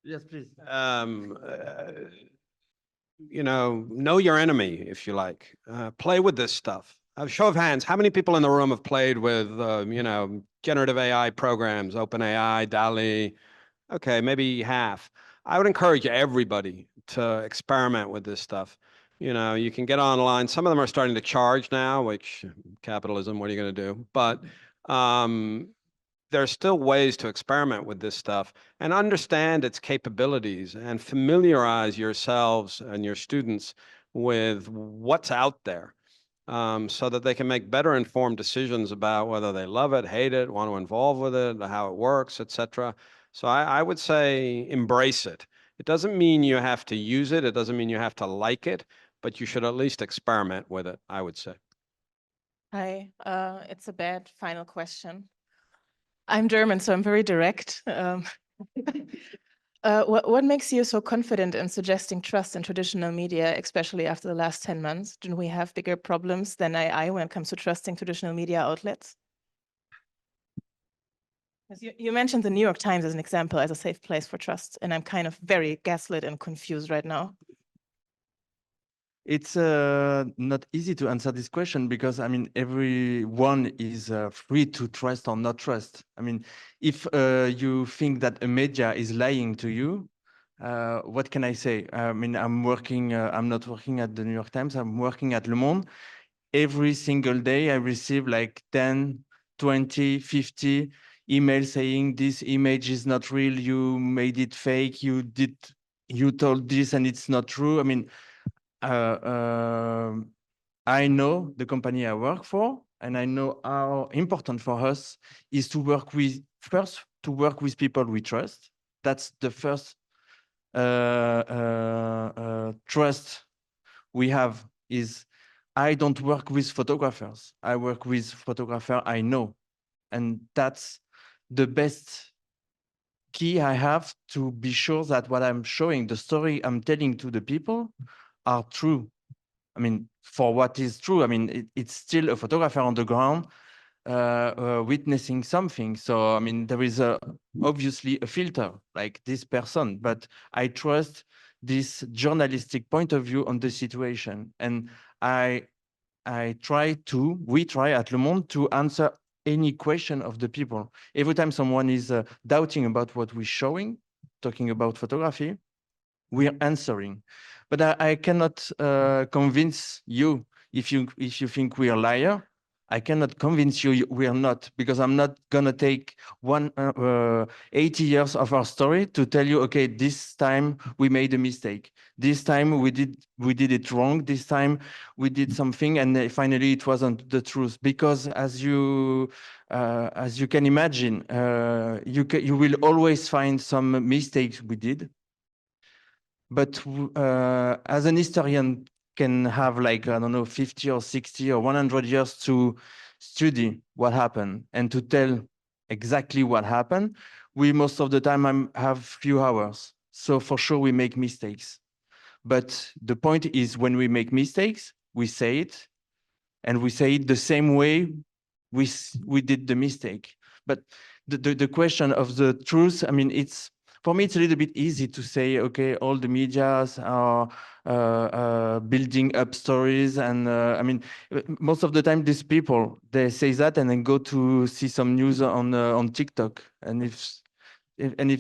Yes, please. Know your enemy, if you like. Play with this stuff. Show of hands, how many people in the room have played with, generative AI programs, OpenAI, DALL-E? Okay, maybe half. I would encourage everybody to experiment with this stuff. You can get online. Some of them are starting to charge now, which capitalism, what are you going to do? But there's still ways to experiment with this stuff and understand its capabilities and familiarize yourselves and your students with what's out there, so that they can make better informed decisions about whether they love it, hate it, want to involve with it, how it works, etc. So I would say embrace it. It doesn't mean you have to use it. It doesn't mean you have to like it, but you should at least experiment with it, I would say. Hi, it's a bad final question. I'm German, so I'm very direct. What makes you so confident in suggesting trust in traditional media, especially after the last 10 months? Do we have bigger problems than AI when it comes to trusting traditional media outlets? You mentioned the New York Times as an example, as a safe place for trust, and I'm kind of very gaslit and confused right now. It's not easy to answer this question because, I mean, everyone is free to trust or not trust. I mean, if you think that a media is lying to you, what can I say? I mean, I'm not working at the New York Times, I'm working at Le Monde. Every single day I receive like 10, 20, 50 emails saying this image is not real, you made it fake, you told this and it's not true. I mean, I know the company I work for, and I know how important for us is to work with people we trust. That's the first trust we have. Is I don't work with photographers. I work with photographer I know, and that's the best key I have to be sure that what I'm showing, the story I'm telling to the people, are true. I mean, for what is true, I mean, it's still a photographer on the ground witnessing something. So, I mean, there is obviously a filter like this person, but I trust this journalistic point of view on the situation. And we try at Le Monde to answer any question of the people. Every time someone is doubting about what we're showing, talking about photography, we're answering. But I cannot convince you if you think we are liar. I cannot convince you we are not, because I'm not gonna take 80 years of our story to tell you, okay, this time we made a mistake. This time we did it wrong. This time we did something, and finally it wasn't the truth. Because as you can imagine, you will always find some mistakes we did. But as an historian can have like, I don't know, 50 or 60 or 100 years to study what happened and to tell exactly what happened, we most of the time have few hours. So for sure we make mistakes. But the point is, when we make mistakes, we say it, and we say it the same way we did the mistake. But the question of the truth, I mean, for me, it's a little bit easy to say, okay, all the medias are building up stories. And I mean, most of the time, these people, they say that and then go to see some news on TikTok. And if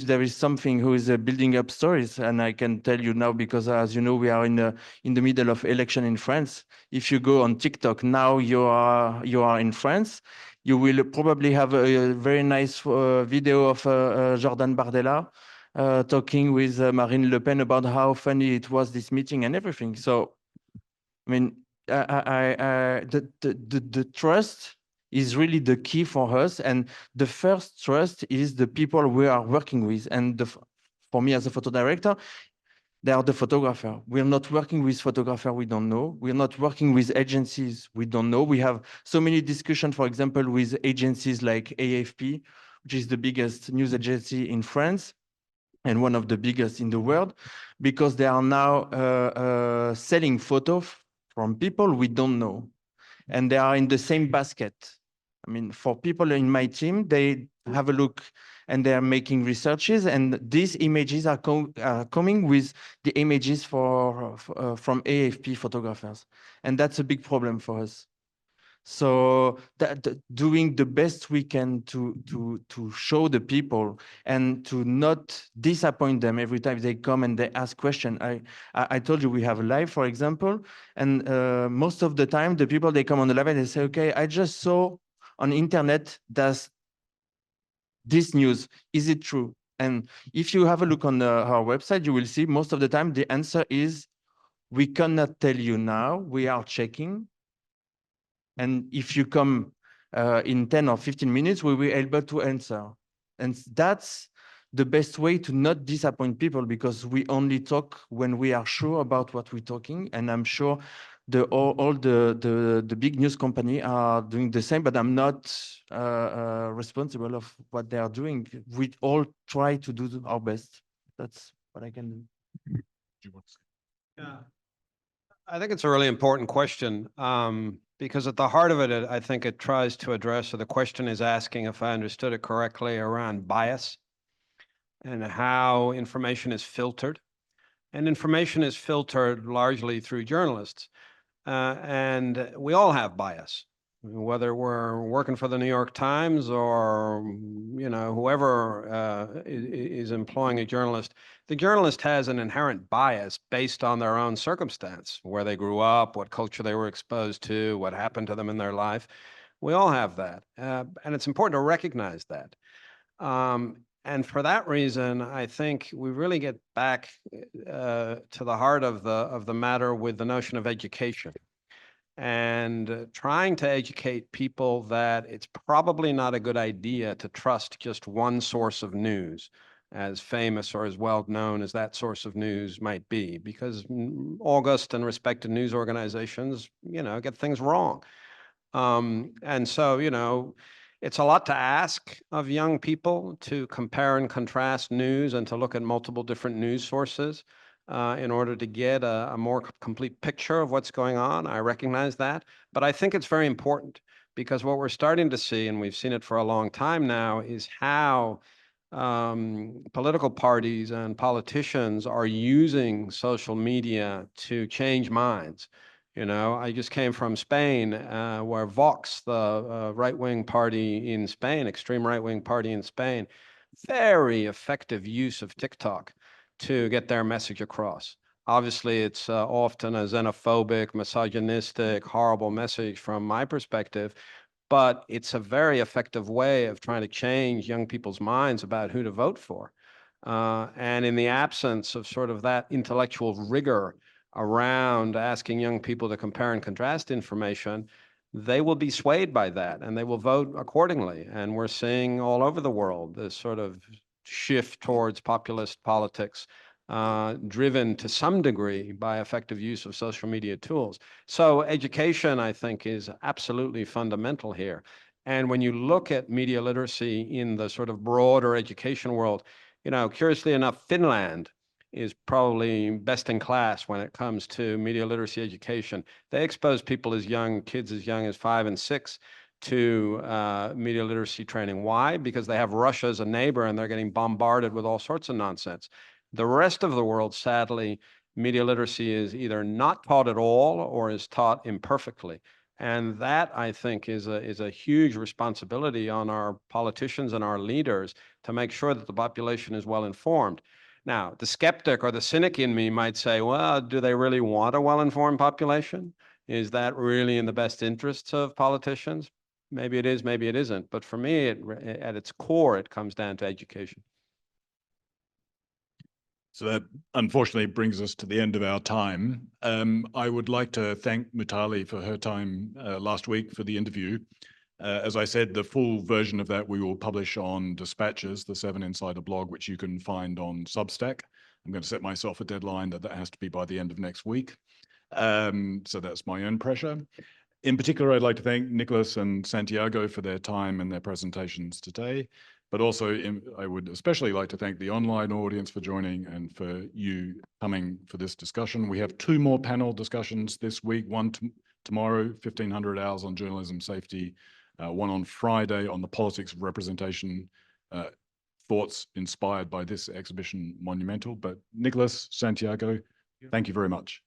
there is something who is building up stories, and I can tell you now, because as you know, we are in the middle of election in France. If you go on TikTok now, you are in France. You will probably have a very nice video of Jordan Bardella talking with Marine Le Pen about how funny it was, this meeting and everything. So, I mean, the trust is really the key for us. And the first trust is the people we are working with. And for me as a photo director, they are the photographer. We're not working with photographer we don't know. We're not working with agencies we don't know. We have so many discussions, for example, with agencies like AFP, which is the biggest news agency in France and one of the biggest in the world, because they are now selling photos from people we don't know. And they are in the same basket. I mean, for people in my team, they have a look and they are making researches, and these images are coming with the images from AFP photographers. And that's a big problem for us. So doing the best we can to show the people and to not disappoint them every time they come and they ask questions. I told you we have a live, for example, and most of the time the people, they come on the live and they say, okay, I just saw on internet that this news, is it true? And if you have a look on our website, you will see most of the time the answer is, we cannot tell you now, we are checking. And if you come in 10 or 15 minutes, we will be able to answer. And that's the best way to not disappoint people, because we only talk when we are sure about what we're talking. And I'm sure all the big news company are doing the same, but I'm not responsible of what they are doing. We all try to do our best. That's what I can do. Yeah, I think it's a really important question, because at the heart of it, I think it tries to address, or the question is asking, if I understood it correctly, around bias and how information is filtered. and information is filtered largely through journalists. And we all have bias, whether we're working for the New York Times or, whoever is employing a journalist. The journalist has an inherent bias based on their own circumstance, where they grew up, what culture they were exposed to, what happened to them in their life. We all have that. And it's important to recognize that. And for that reason, I think we really get back to the heart of the matter with the notion of education, and trying to educate people that it's probably not a good idea to trust just one source of news, as famous or as well known as that source of news might be, because august and respected news organizations, get things wrong. And so, it's a lot to ask of young people to compare and contrast news and to look at multiple different news sources in order to get a more complete picture of what's going on. I recognize that, but I think it's very important, because what we're starting to see, and we've seen it for a long time now, is how political parties and politicians are using social media to change minds. I just came from Spain, where Vox, the right-wing party in Spain, extreme right-wing party in Spain, very effective use of TikTok to get their message across. Obviously, it's often a xenophobic, misogynistic, horrible message from my perspective, but it's a very effective way of trying to change young people's minds about who to vote for. And in the absence of sort of that intellectual rigor around asking young people to compare and contrast information, they will be swayed by that and they will vote accordingly. And we're seeing all over the world this sort of shift towards populist politics, driven to some degree by effective use of social media tools. So education, I think, is absolutely fundamental here. And when you look at media literacy in the sort of broader education world, curiously enough, Finland is probably best in class when it comes to media literacy education. They expose people kids as young as 5 and 6 to media literacy training. Why? Because they have Russia as a neighbor and they're getting bombarded with all sorts of nonsense. The rest of the world, sadly, media literacy is either not taught at all or is taught imperfectly. And that, I think, is a huge responsibility on our politicians and our leaders to make sure that the population is well informed. Now, the skeptic or the cynic in me might say, well, do they really want a well-informed population? Is that really in the best interests of politicians? Maybe it is, maybe it isn't. But for me, at its core, it comes down to education. So that unfortunately brings us to the end of our time. I would like to thank Mutale for her time last week for the interview. As I said, the full version of that we will publish on Dispatches, the 7 Insider blog, which you can find on Substack. I'm going to set myself a deadline that has to be by the end of next week. So that's my own pressure. In particular, I'd like to thank Nicolas and Santiago for their time and their presentations today. But also, I would especially like to thank the online audience for joining and for you coming for this discussion. We have 2 more panel discussions this week, one tomorrow, 1500 hours on journalism safety, one on Friday on the politics of representation, thoughts inspired by this exhibition, Monumental. But Nicolas, Santiago, thank you very much.